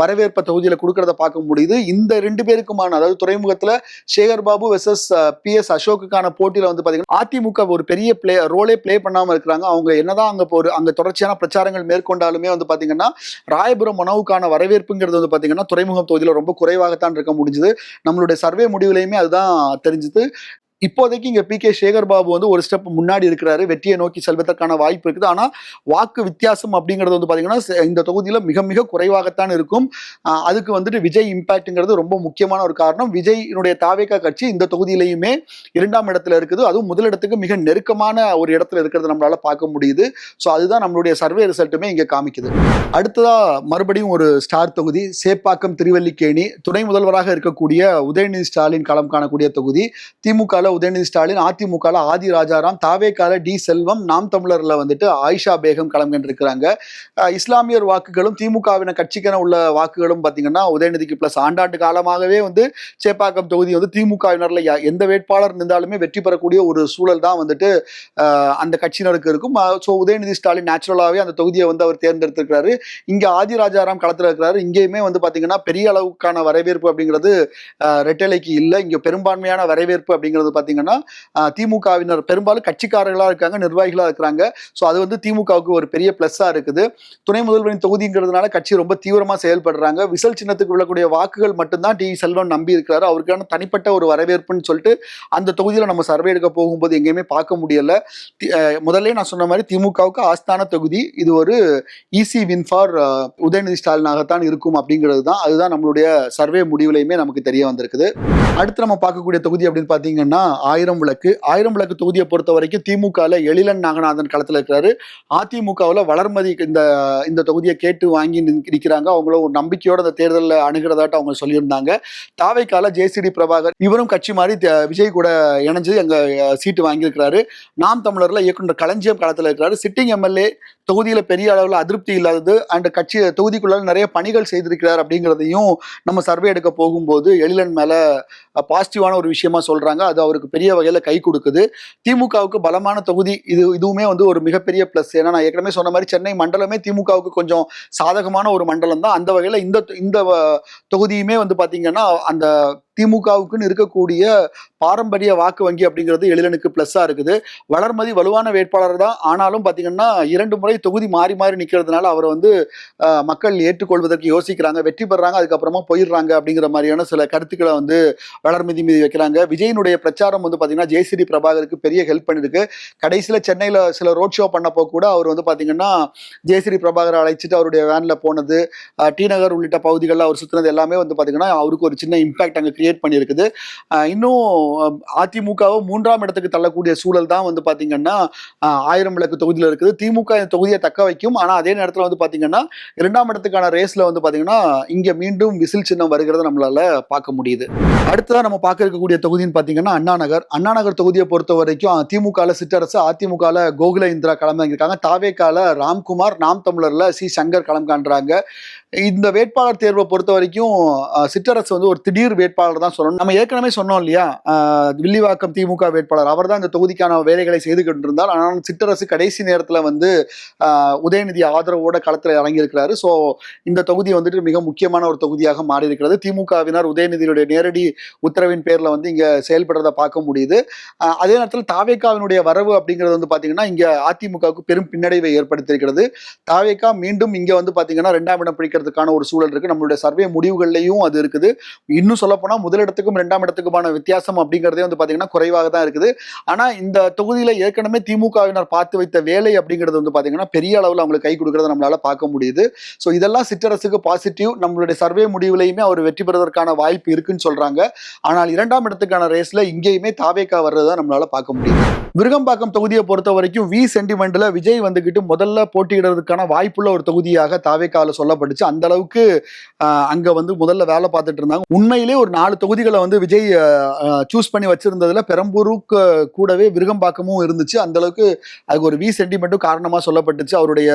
S1: வரவேற்பை தொகுதியில கொடுக்கறத பார்க்க முடியுது. இந்த 2 பேருக்குமான, அதாவது துறைமுகத்துல சேகர் பாபு வெர்சஸ் PS அசோக்குக்கான போட்டியில வந்து பாத்தீங்கன்னா அதிமுக ஒரு பெரிய ரோலே பிளே பண்ணாம இருக்கிறாங்க. அவங்க என்னதான் அங்க தொடர்ச்சியான பிரச்சாரங்கள் மேற்கொண்டாலுமே வந்து பாத்தீங்கன்னா ராயபுரம் மனோவுக்கான வரவேற்புங்கிறது வந்து பாத்தீங்கன்னா துறைமுகம் தொகுதியில ரொம்ப குறைவாகத்தான் இருக்க முடிஞ்சது. நம்மளுடைய சர்வே முடிவுலையுமே அதுதான் தெரிஞ்சது. இப்போதைக்கு இங்க PK சேகர் பாபு வந்து ஒரு ஸ்டெப் முன்னாடி இருக்கிறாரு. வெற்றியை நோக்கி செல்வதற்கான வாய்ப்பு இருக்குது. ஆனா வாக்கு வித்தியாசம் அப்படிங்கிறது வந்து பாத்தீங்கன்னா இந்த தொகுதியில மிக மிக குறைவாகத்தான் இருக்கும். அதுக்கு வந்துட்டு விஜய் இம்பாக்ட்ங்கிறது ரொம்ப முக்கியமான ஒரு காரணம். விஜயினுடைய தாவேகா கட்சி இந்த தொகுதியிலையுமே 2ஆம் இடத்துல இருக்குது. அதுவும் முதலிடத்துக்கு மிக நெருக்கமான ஒரு இடத்துல இருக்கிறது நம்மளால பார்க்க முடியுது. ஸோ அதுதான் நம்மளுடைய சர்வே ரிசல்ட்டுமே இங்க காமிக்குது. அடுத்ததா மறுபடியும் ஒரு ஸ்டார் தொகுதி, சேப்பாக்கம் திருவல்லிக்கேணி. துணை முதல்வராக இருக்கக்கூடிய உதயநிதி ஸ்டாலின் களம் காணக்கூடிய தொகுதி. திமுக உதயநிதி ஸ்டாலின், அதிமுக ஆதி ராஜாராம், தாவேகால டி செல்வம், நாம் தமிழர்ல வந்துட்டு ஆயிஷா பேகம் களம் கண்டிருக்கிறாங்க. இஸ்லாமியர் வாக்குகளும் திமுகவின கட்சிக்கென உள்ள வாக்குகளும் பாத்தீங்கன்னா உதயநிதிக்கு பிளஸ். ஆண்டாண்டு காலமாகவே வந்து சேப்பாக்கம் தொகுதி வந்து திமுகவினர்ல எந்த வேட்பாளர் இருந்தாலுமே வெற்றி பெறக்கூடிய ஒரு சூழல் தான் வந்துட்டு அந்த கட்சியினருக்கு இருக்கும். ஸோ உதயநிதி ஸ்டாலின் நேச்சுரலாவே அந்த தொகுதியை வந்து அவர் தேர்ந்தெடுத்திருக்கிறாரு. இங்க ஆதி ராஜாராம் களத்துல இருக்கிறாரு. இங்கேயுமே வந்து பாத்தீங்கன்னா பெரிய அளவுக்கான வரவேற்பு அப்படிங்கிறது ரெட்டலைக்கு இல்லை. இங்க பெரும்பான்மையான வரவேற்பு அப்படிங்கிறது பாத்தீங்கன்னா திமுகவினர் பெரும்பாலும் கட்சிக்காரர்களா இருக்காங்க, நிர்வாகிகளா இருக்கிறாங்க. சோ அது வந்து திமுகவுக்கு ஒரு பெரிய பிளஸ்ஸா இருக்குது. துணை முதல்வரின் தொகுதிங்கிறதுனால கட்சி ரொம்ப தீவிரமா செயல்படுறாங்க. விசல் சின்னத்துக்கு விழக்கூடிய வாக்குகள் மட்டும்தான் டி செல்வம் நம்பி இருக்கிறாரு. அவருக்கான தனிப்பட்ட ஒரு வரவேற்புன்னு சொல்லிட்டு அந்த தொகுதியில நம்ம சர்வே எடுக்க போகும்போது எங்கேயுமே பார்க்க முடியல. முதல்ல நான் சொன்ன மாதிரி திமுகவுக்கு ஆஸ்தான தொகுதி. இது ஒரு ஈஸி வின் ஃபார் உதயநிதி ஸ்டாலினாகத்தான் இருக்கும் அப்படிங்கிறது தான், அதுதான் நம்மளுடைய சர்வே முடிவுலையுமே நமக்கு தெரிய வந்திருக்குது. அடுத்து நம்ம பார்க்கக்கூடிய தொகுதி அப்படின்னு பாத்தீங்கன்னா ஆயிரம் விளக்கு தொகுதியை பொறுத்த வரைக்கும் திமுகல எழிலன் நாகநாதன் களத்துல இருக்கிறாரு. அதிமுகவில் வளர்மதி இந்த தொகுதியை கேட்டு வாங்கி நிற்கிறாங்க. அவங்கள ஒரு நம்பிக்கையோட அந்த தேர்தலில் அணுகிறதாட்ட அவங்க சொல்லியிருந்தாங்க. தாவேகால JCD பிரபாகர், இவரும் கட்சி மாதிரி விஜய் கூட இணைஞ்சு அங்க சீட்டு வாங்கியிருக்கிறாரு. நாம் தமிழர்ல இயக்குனர் களஞ்சியம் களத்துல இருக்கிறாரு. சிட்டிங் எம்எல்ஏ தொகுதியில பெரிய அளவில் அதிருப்தி இல்லாதது அண்ட் கட்சி தொகுதிக்குள்ள நிறைய பணிகள் செய்திருக்கிறார் அப்படிங்கிறதையும் நம்ம சர்வே எடுக்க போகும்போது எழிலன் மேல பாசிட்டிவான ஒரு விஷயமா சொல்றாங்க. அது அவருக்கு பெரிய வகையில கை கொடுக்குது. திமுகவுக்கு பலமான தொகுதி இதுவுமே வந்து ஒரு மிகப்பெரிய பிளஸ். ஏன்னா நான் ஏற்கனவே சொன்ன மாதிரி சென்னை மண்டலமே திமுகவுக்கு கொஞ்சம் சாதகமான ஒரு மண்டலம் தான். அந்த வகையில இந்த தொகுதியுமே வந்து பாத்தீங்கன்னா அந்த திமுகவுக்குன்னு இருக்கக்கூடிய பாரம்பரிய வாக்கு வங்கி அப்படிங்கிறது எழிலனுக்கு பிளஸ்ஸா இருக்குது. வளர்மதி வலுவான வேட்பாளர் தான். ஆனாலும் பாத்தீங்கன்னா 2 முறை தொகுதி மாறி மாறி நிக்கிறதுனால அவரை வந்து மக்கள் ஏற்றுக்கொள்வதற்கு யோசிக்கிறாங்க, வெற்றி பெறாங்க, அதுக்கப்புறமா போயிடுறாங்க அப்படிங்கிற மாதிரியான சில கருத்துக்களை வந்து வளர்மதி மீது வைக்கிறாங்க. விஜயனுடைய பிரச்சாரம் வந்து பாத்தீங்கன்னா ஜெயஸ்ரீ பிரபாகருக்கு பெரிய ஹெல்ப் பண்ணிருக்கு. கடைசியில சென்னையில சில ரோட் ஷோ பண்ணப்போ கூட அவர் வந்து பாத்தீங்கன்னா ஜெயஸ்ரீ பிரபாகரை அழைச்சிட்டு அவருடைய வேன்ல போனது, டி நகர் உள்ளிட்ட பகுதிகளில் அவர் சுத்தினது எல்லாமே வந்து பாத்தீங்கன்னா அவருக்கு ஒரு சின்ன இம்பாக்ட் அங்க கிரியேட் பண்ணியிருக்குது. இன்னும் அதிமுகவை 3ஆம் இடத்துக்கு தள்ளக்கூடிய சூழல் தான் வந்து பாத்தீங்கன்னா 1000 விளக்கு தொகுதியில் இருக்குது. திமுக இந்த தொகுதியை தக்க வைக்கும். ஆனா அதே நேரத்தில் வந்து பாத்தீங்கன்னா 2ஆம் இடத்துக்கான ரேஸ்ல வந்து பாத்தீங்கன்னா இங்க மீண்டும் விசில் சின்னம் வருகிறத நம்மளால பார்க்க முடியுது. அடுத்ததான் நம்ம பார்க்க இருக்கக்கூடிய தொகுதின்னு பாத்தீங்கன்னா அண்ணா நகர் தொகுதியை பொறுத்த வரைக்கும் திமுக சிற்றரசு, அதிமுக கோகுல இந்திரா களமிறங்கியிருக்காங்க. தாவேகால ராம்குமார், நாம் தமிழர்ல சி சங்கர் களம் காண்றாங்க. இந்த வேட்பாளர் தேர்வை பொறுத்த வரைக்கும் சிற்றரசு வந்து ஒரு திடீர் வேட்பாளர் தான் சொல்லணும். நம்ம ஏற்கனவே சொன்னோம் இல்லையா, வில்லிவாக்கம் திமுக வேட்பாளர் அவர் தான் இந்த தொகுதிக்கான வேலைகளை செய்து கொண்டிருந்தார். ஆனால் சிற்றரசு கடைசி நேரத்தில் வந்து உதயநிதி ஆதரவோட களத்தில் இறங்கியிருக்கிறாரு. ஸோ இந்த தொகுதி வந்துட்டு மிக முக்கியமான ஒரு தொகுதியாக மாறி இருக்கிறது. திமுகவினர் உதயநிதியுடைய நேரடி உத்தரவின் பேர்ல வந்து இங்க செயல்படுறத பார்க்க முடியுது. அதே நேரத்தில் தாவேகாவினுடைய வரவு அப்படிங்கிறது வந்து பாத்தீங்கன்னா இங்க அதிமுகவுக்கு பெரும் பின்னடைவை ஏற்படுத்தியிருக்கிறது. தாவேகா மீண்டும் இங்க வந்து பாத்தீங்கன்னா 2ஆம் இடம் பிடிக்கிறதுக்கான ஒரு சூழல் இருக்கு. நம்மளுடைய சர்வே முடிவுகள்லையும் அது இருக்குது. இன்னும் சொல்ல போனா முதலிடத்துக்கும் 2ஆம் இடத்துக்குமான வித்தியாசம் அப்படிங்கிறதே வந்து பாத்தீங்கன்னா குறைவாக தான் இருக்குது. ஆனா இந்த தொகுதியில ஏற்கனவே திமுகவினர் பார்த்து வைத்த வேலை அப்படிங்கிறது வந்து பாத்தீங்கன்னா பெரிய அளவில் அவங்களுக்கு கை கொடுக்கறத நம்மளால பார்க்க முடியுது. ஸோ இதெல்லாம் சிற்றரசுக்கு பாசிட்டிவ். நம்மளுடைய சர்வே முடிவுலையுமே அவர் வெற்றி பெறுவதற்கான வாய்ப்பு இருக்குன்னு சொல்றாங்க. ஆனால் 2ஆம் இடத்துக்கான ரேஸ்ல இங்கேயுமே தாவேகா வர்றதை நம்மளால பார்க்க முடியுது. விருகம்பாக்கம் தொகுதியை பொறுத்த வரைக்கும் சென்டிமெண்ட்ல விஜய் வந்துகிட்டு முதல்ல போட்டியிடுறதுக்கான வாய்ப்புள்ள ஒரு தொகுதியாக தாவேகால சொல்லப்பட்டுச்சு. அந்த அளவுக்கு அங்க வந்து முதல்ல வேலை பார்த்துட்டு இருந்தாங்க. உண்மையிலே ஒரு 4 தொகுதிகளை வந்து விஜய் சூஸ் பண்ணி வச்சிருந்ததுல பெரம்பூருக்கு கூடவே விருகம்பாக்கமும் இருந்துச்சு. அந்த அளவுக்கு அதுக்கு ஒரு சென்டிமெண்ட்டும் காரணமா சொல்லப்பட்டுச்சு. அவருடைய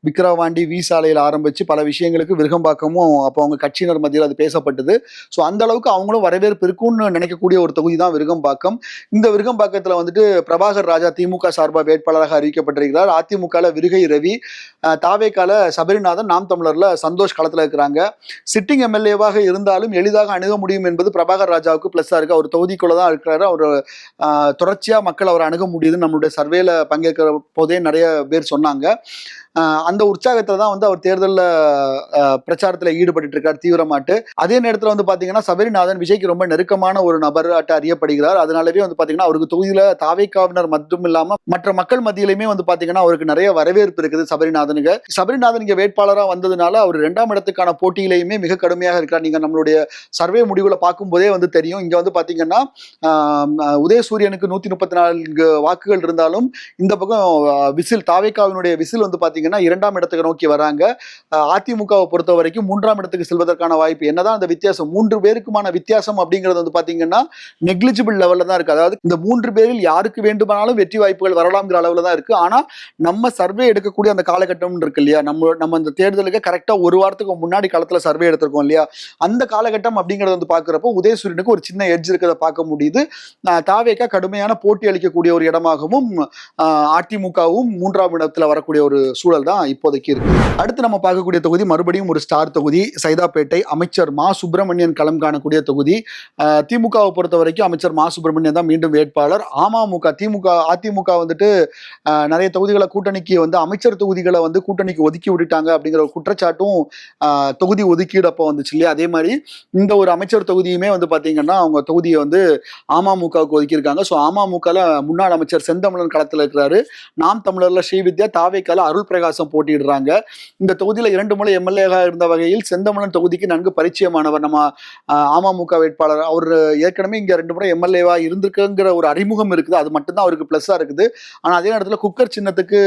S1: விக்கிரவாண்டி சாலையில் ஆரம்பிச்சு பல விஷயங்களுக்கு விருகம்பாக்கமும் அப்போ அவங்க கட்சியினர் மத்தியில் அது பேசப்பட்டது. ஸோ அந்த அளவுக்கு அவங்களும் வரவேற்பு இருக்கும்னு நினைக்கக்கூடிய ஒரு தொகுதி தான் விருகம்பாக்கம். இந்த விருகம்பாக்கத்தில் வந்துட்டு பிரபாகர் ராஜா திமுக சார்பாக வேட்பாளராக அறிவிக்கப்பட்டிருக்கிறார். அதிமுக விருகை ரவி, தாவேகால சபரிநாதன், நாம் தமிழர்ல சந்தோஷ் களத்தில் இருக்கிறாங்க. சிட்டிங் எம்எல்ஏவாக இருந்தாலும் எளிதாக அணுக முடியும் என்பது பிரபாகர் ராஜாவுக்கு பிளஸ்ஸா இருக்கு. அவர் தொகுதிக்குள்ள தான் இருக்கிறாரு. அவர் தொடர்ச்சியா மக்கள் அவர் அணுக முடியுதுன்னு நம்மளுடைய சர்வேல பங்கேற்கிற போதே நிறைய பேர் சொன்னாங்க. அந்த உற்சாகத்துல தான் வந்து அவர் தேர்தலில் பிரச்சாரத்தில் ஈடுபட்டு இருக்கார் தீவிரமாட்டு. அதே நேரத்தில் வந்து பாத்தீங்கன்னா சபரிநாதன் விஜய்க்கு ரொம்ப நெருக்கமான ஒரு நபர் அறியப்படுகிறார். அதனாலவே வந்து பாத்தீங்கன்னா அவருக்கு தொகுதியில தாவேகாவினர் மட்டும் இல்லாம மற்ற மக்கள் மத்தியிலுமே வந்து பாத்தீங்கன்னா அவருக்கு நிறைய வரவேற்பு இருக்குது. சபரிநாதன் இங்க வேட்பாளராக வந்ததுனால அவர் 2ஆம் இடத்துக்கான போட்டியிலையுமே மிக கடுமையாக இருக்கிறார். நீங்க நம்மளுடைய சர்வே முடிவுகளை பார்க்கும் போதே வந்து தெரியும். இங்க வந்து பாத்தீங்கன்னா உதயசூரியனுக்கு 134 வாக்குகள் இருந்தாலும் இந்த பக்கம் விசில் தாவேகாவினுடைய விசில் வந்து பாத்தீங்கன்னா 2ஆம் இடத்துக்கு நோக்கி வராங்க. அதிமுகவை பொறுத்த வரைக்கும் 3ஆம் இடத்துக்கு செல்வதற்கான வாய்ப்பு. என்னதான் அந்த வித்தியாசம் 3 பேருக்குமான வித்தியாசம் அப்படிங்கிறது வந்து பாத்தீங்கன்னா நெக்லிஜிபிள் லெவல்ல தான் இருக்கு. அதாவது இந்த 3 பேரில் யாருக்கு வேண்டுமானாலும் வெற்றி வாய்ப்புகள் வரலாம்ங்கிற அளவுல தான் இருக்கு. ஆனா நம்ம சர்வே எடுக்கக்கூடிய அந்த காலகட்டம் இருக்கு இல்லையா, நம்ம அந்த தேர்தலுக்கு கரெக்டா ஒரு வாரத்துக்கு முன்னாடி களத்துல சர்வே எடுத்திருக்கோம் இல்லையா, அந்த காலகட்டம் அப்படிங்கறத வந்து பாக்குறப்போ உதயசூரியனுக்கு ஒரு சின்ன எட்ஜ் இருக்கிறத பார்க்க முடியுது. தாவேகா கடுமையான போட்டி அளிக்கக்கூடிய ஒரு இடமாகவும் அதிமுகவும் 3ஆம் இடத்துல வரக்கூடிய ஒரு சூழல் தான் இப்போதைக்கு இருக்கு. அடுத்து நம்ம பார்க்கக்கூடிய தொகுதி மறுபடியும் ஒரு ஸ்டார் தொகுதி, சைதாப்பேட்டை. அமைச்சர் மா சுப்பிரமணியன் களம் காணக்கூடிய தொகுதி. திமுகவை பொறுத்த வரைக்கும் அமைச்சர் மா சுப்பிரமணியன் தான் மீண்டும் வேட்பாளர். அதிமுக வந்துட்டு நிறைய தொகுதிகளை கூட்டணிக்கு வந்து அமைச்சர் தொகுதிகளை வந்து கூட்டணிக்கு ஒதுக்கி விட்டுட்டாங்க அப்படிங்கிற ஒரு குற்றச்சாட்டும் தொகுதி ஒதுக்கீடு அப்போ வந்துச்சு இல்லையா. அதே மாதிரி இந்த ஒரு அமைச்சர் தொகுதியுமே வந்து பாத்தீங்கன்னா அவங்க தொகுதியை வந்து அமமுகவுக்கு ஒதுக்கியிருக்காங்க. ஸோ அமமுகல முன்னாள் அமைச்சர் செந்தமிழன் களத்தில் இருக்கிறாரு. நாம் தமிழர்ல ஸ்ரீவித்யா, தாவேகால அருள் பிரகாசம் போட்டியிடுறாங்க. இந்த தொகுதியில 2 முறை எம்எல்ஏ இருந்த வகையில் செந்தமிழன் தொகுதிக்கு நன்கு பரிச்சயமானவர் நம்ம அமமுக வேட்பாளர். அவர் ஏற்கனவே இங்க 2 முறை எம்எல்ஏவா இருந்திருக்குங்கிற ஒரு அறிமுகம் இருக்குது. அது மட்டும்தான் அவருக்கு பிளஸ்ஸா இருக்குது. ஆனா அதே நேரத்தில் குக்கர் சின்னத்துக்கு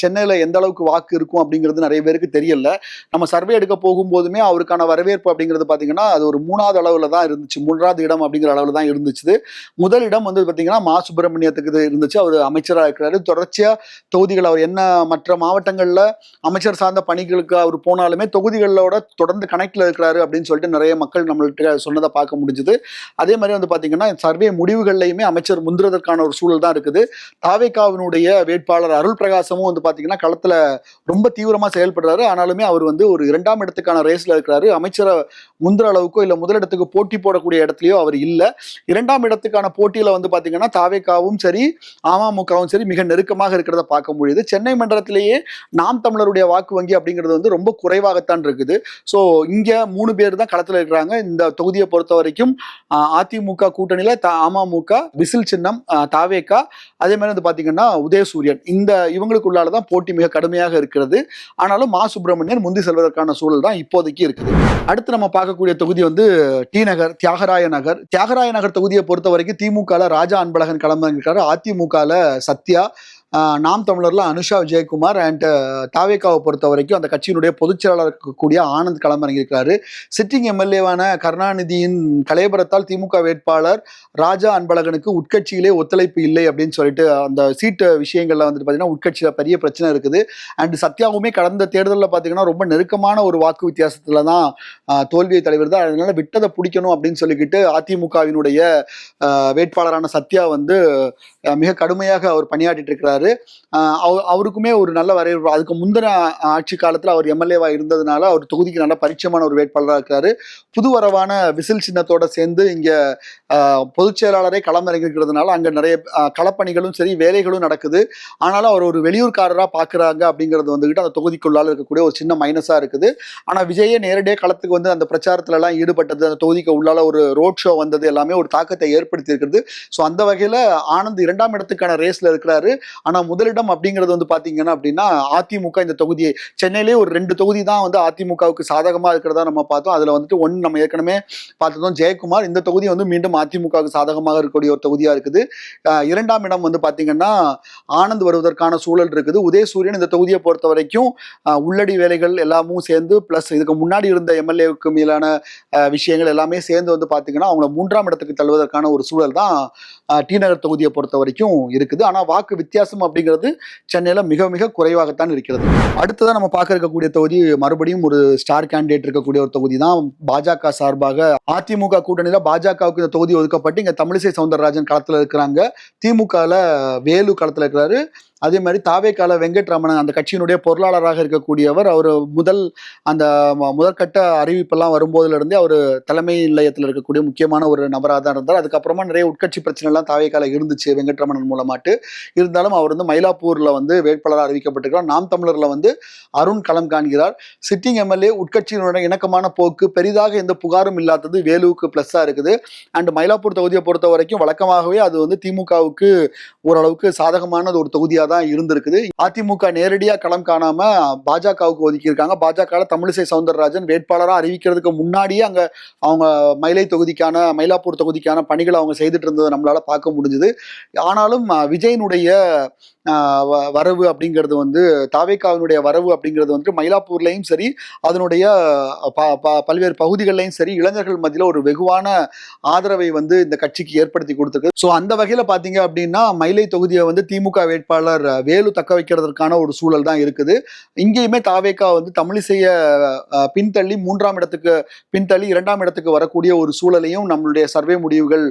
S1: சென்னையில எந்த அளவுக்கு வாக்கு இருக்கும் அப்படிங்கிறது நிறைய பேருக்கு தெரியல. நம்ம சர்வே எடுக்க போகும்போதுமே அவருக்கான வரவேற்பு அப்படிங்கிறது பாத்தீங்கன்னா அது ஒரு 3வது அளவுல தான் இருந்துச்சு. 3வது இடம் அப்படிங்கிற அளவுல தான் இருந்துச்சு. முதல் இடம் வந்து பாத்தீங்கன்னா மா சுப்பிரமணியத்துக்கு இருந்துச்சு. அவர் அமைச்சராக இருக்கிறாரு. தொடர்ச்சியா தொகுதிகள் அவர் என்ன மற்ற மாவட்ட மாவட்டங்கள்ல அமைச்சர் சார்ந்த பணிகளுக்கு அவர் போனாலுமே தொகுதிகளோட தொடர்ந்து கனெக்ட்ல இருக்கிறாரு அப்படின்னு சொல்லிட்டு நிறைய மக்கள் நம்மள்ட்ட சொன்னதை பார்க்க முடிஞ்சுது. அதே மாதிரி வந்து பாத்தீங்கன்னா சர்வே முடிவுகள்லையுமே அமைச்சர் முந்துறதற்கான ஒரு சூழல் தான் இருக்குது. தாவேகாவினுடைய வேட்பாளர் அருள் பிரகாசமும் வந்து பாத்தீங்கன்னா களத்துல ரொம்ப தீவிரமா செயல்படுறாரு. ஆனாலுமே அவர் வந்து ஒரு 2ஆம் இடத்துக்கான ரேஸ்ல இருக்கிறாரு. அமைச்சரை முந்திர அளவுக்கோ இல்ல முதலிடத்துக்கு போட்டி போடக்கூடிய இடத்துலயோ அவர் இல்ல. 2ஆம் இடத்துக்கான போட்டியில வந்து பாத்தீங்கன்னா தாவேகாவும் சரி அமமுகவும் சரி மிக நெருக்கமாக இருக்கிறத பார்க்க முடியுது. சென்னை மண்டலத்திலேயே நாம் தமிழருடைய வாக்கு வங்கி அப்படிங்கிறது வந்து ரொம்ப குறைவாகத்தான் இருக்குது. ஸோ இங்க 3 பேர் தான் களத்தில் இருக்கிறாங்க. இந்த தொகுதியை பொறுத்த வரைக்கும் அதிமுக கூட்டணியில அமமுக, விசில் சின்னம் தாவேகா, அதே மாதிரி வந்து பாத்தீங்கன்னா உதயசூரியன், இந்த இவங்களுக்குள்ளாலதான் போட்டி மிக கடுமையாக இருக்கிறது. ஆனாலும் மா சுப்பிரமணியன் முந்தி செல்வதற்கான சூழல் தான் இப்போதைக்கு இருக்குது. அடுத்து நம்ம பார்க்கக்கூடிய தொகுதி வந்து டி நகர், தியாகராய நகர். தியாகராய நகர் தொகுதியை பொறுத்த வரைக்கும் திமுக ராஜா அன்பழகன் களமிறங்கிருக்காரு. அதிமுக சத்யா, நாம் தமிழர்ல அனுஷா விஜயகுமார் அண்ட் தாவேகாவை பொறுத்த வரைக்கும் அந்த கட்சியினுடைய பொதுச் செயலாளர் இருக்கக்கூடிய ஆனந்த் களமிறங்கியிருக்கிறாரு. சிட்டிங் எம்எல்ஏவான கருணாநிதியின் கலைபரத்தால் திமுக வேட்பாளர் ராஜா அன்பழகனுக்கு உட்கட்சியிலே ஒத்துழைப்பு இல்லை அப்படின்னு சொல்லிட்டு அந்த சீட்டு விஷயங்கள்ல வந்துட்டு பார்த்தீங்கன்னா உட்கட்சியில பெரிய பிரச்சனை இருக்குது. அண்ட் சத்யாவுமே கடந்த தேர்தலில் பார்த்தீங்கன்னா ரொம்ப நெருக்கமான ஒரு வாக்கு வித்தியாசத்துல தான் தோல்வியை தலைவர் தான். அதனால விட்டதை பிடிக்கணும் அப்படின்னு சொல்லிக்கிட்டு அதிமுகவினுடைய வேட்பாளரான சத்யா வந்து மிக கடுமையாக அவர் பணியாற்றிட்டு இருக்கிறாரு. அவருக்குமே ஒரு நல்ல வரவேற்பு. அதுக்கு முந்தின ஆட்சி காலத்துல அவர் எம்எல்ஏவா இருந்ததுனால அவர் தொகுதிக்கு நல்ல பரிச்சயமான ஒரு வேட்பாளராக இருக்கிறாரு. புது வரவான விசில் சின்னத்தோட சேர்ந்து இங்க பொதுச் செயலாளரை களமிறங்கிருக்கிறதுனால அங்க நிறைய களப்பணிகளும் சரி வேலைகளும் நடக்குது. ஆனாலும் அவர் ஒரு வெளியூர்காரராக பாக்குறாங்க அப்படிங்கிறது வந்துகிட்டு அந்த தொகுதிக்குள்ளால இருக்கக்கூடிய ஒரு சின்ன மைனஸா இருக்குது. ஆனா விஜயே நேரடியாக களத்துக்கு வந்து அந்த பிரச்சாரத்துல எல்லாம் ஈடுபட்டது, அந்த தொகுதிக்கு உள்ளால ஒரு ரோட் ஷோ வந்தது எல்லாமே ஒரு தாக்கத்தை ஏற்படுத்தி இருக்கிறது. ஸோ அந்த வகையில ஆனந்த் 2ஆம் இடத்துக்கான ரேஸ்ல இருக்கிறாரு. ஆனா முதலிடம் அப்படிங்கிறது வந்து பாத்தீங்கன்னா அப்படின்னா அதிமுக இந்த தொகுதியை சென்னையிலே ஒரு 2 தொகுதி தான் வந்து அதிமுகவுக்கு சாதகமா இருக்கிறதா நம்ம பார்த்தோம். அதுல வந்துட்டு ஒன்னு நம்ம ஏற்கனவே பார்த்ததும் ஜெயக்குமார். இந்த தொகுதி வந்து மீண்டும் அதிமுகவுக்கு சாதகமாக இருக்கக்கூடிய ஒரு தொகுதியா இருக்குது. 2ஆம் இடம் வந்து பாத்தீங்கன்னா ஆனந்த் வருவதற்கான சூழல் இருக்குது. உதயசூரியன் இந்த தொகுதியை பொறுத்த வரைக்கும் உள்ளடி வேலைகள் எல்லாமும் சேர்ந்து பிளஸ் இதுக்கு முன்னாடி இருந்த எம்எல்ஏவுக்கு மேலான விஷயங்கள் எல்லாமே சேர்ந்து வந்து பாத்தீங்கன்னா அவங்கள 3ஆம் இடத்துக்கு தள்ளுவதற்கான ஒரு சூழல் தான் டி நகர் தொகுதியை பொறுத்த வரைக்கும் இருக்குது. ஆனா வாக்கு வித்தியாசம் அப்படிங்கிறது சென்னையில மிக மிக குறைவாகத்தான் இருக்கிறது. அடுத்ததான் நம்ம பார்க்க இருக்கக்கூடிய தொகுதி மறுபடியும் ஒரு ஸ்டார் கேண்டிடேட் இருக்கக்கூடிய ஒரு தொகுதி தான். பாஜக சார்பாக அதிமுக கூட்டணியில பாஜகவுக்கு இந்த தொகுதி ஒதுக்கப்பட்டு இங்க தமிழிசை சவுந்தரராஜன் களத்துல இருக்கிறாங்க. திமுகல வேலு களத்துல இருக்கிறாரு. அதே மாதிரி தாவேகால வெங்கட்ரமணன் அந்த கட்சியினுடைய பொருளாளராக இருக்கக்கூடியவர். அவர் அந்த முதற்கட்ட அறிவிப்பெல்லாம் வரும்போதுல இருந்தே அவர் தலைமை நிலையத்தில் இருக்கக்கூடிய முக்கியமான ஒரு நபராக தான் இருந்தார். அதுக்கப்புறமா நிறைய உட்கட்சி பிரச்சனை எல்லாம் தாவேகால இருந்துச்சு வெங்கட்ரமணன் மூலமாட்டு. இருந்தாலும் அவர் வந்து மயிலாப்பூர்ல வந்து வேட்பாளராக அறிவிக்கப்பட்டிருக்கிறார். நாம் தமிழர்ல வந்து அருண் களம் காண்கிறார். சிட்டிங் எம்எல்ஏ உட்கட்சியினுடைய இணக்கமான போக்கு பெரிதாக எந்த புகாரும் இல்லாதது வேலுவுக்கு பிளஸ்ஸா இருக்குது. அண்ட் மயிலாப்பூர் தொகுதியை பொறுத்த வரைக்கும் வழக்கமாகவே அது வந்து திமுகவுக்கு ஓரளவுக்கு சாதகமான ஒரு தொகுதியாக தான் இருந்திருக்குது. அதிமுக நேரடியா களம் காணாம பாஜகவுக்கு ஒதுக்கி இருக்காங்க. பாஜக தமிழிசை சவுந்தரராஜன் வேட்பாளராக அறிவிக்கிறதுக்கு முன்னாடியே அங்க அவங்க மயிலாப்பூர் தொகுதிக்கான பணிகளை அவங்க செய்துட்டு இருந்ததை நம்மளால பார்க்க முடிஞ்சது. ஆனாலும் விஜயனுடைய வரவு அப்படிங்கிறது வந்து தாவேகாவினுடைய வரவு அப்படிங்கிறது வந்து மயிலாப்பூர்லையும் சரி அதனுடைய பல்வேறு பகுதிகளிலையும் சரி இளைஞர்கள் மத்தியில் ஒரு வெகுவான ஆதரவை வந்து இந்த கட்சிக்கு ஏற்படுத்தி கொடுத்துருக்கு. ஸோ அந்த வகையில் பார்த்தீங்க அப்படின்னா மயிலை தொகுதியை வந்து திமுக வேட்பாளர் வேலு தக்க வைக்கிறதுக்கான ஒரு சூழல் தான் இருக்குது. இங்கேயுமே தாவேகா வந்து தமிழிசைய பின்தள்ளி 3ஆம் இடத்துக்கு பின்தள்ளி 2ஆம் இடத்துக்கு வரக்கூடிய ஒரு சூழலையும் நம்மளுடைய சர்வே முடிவுகள்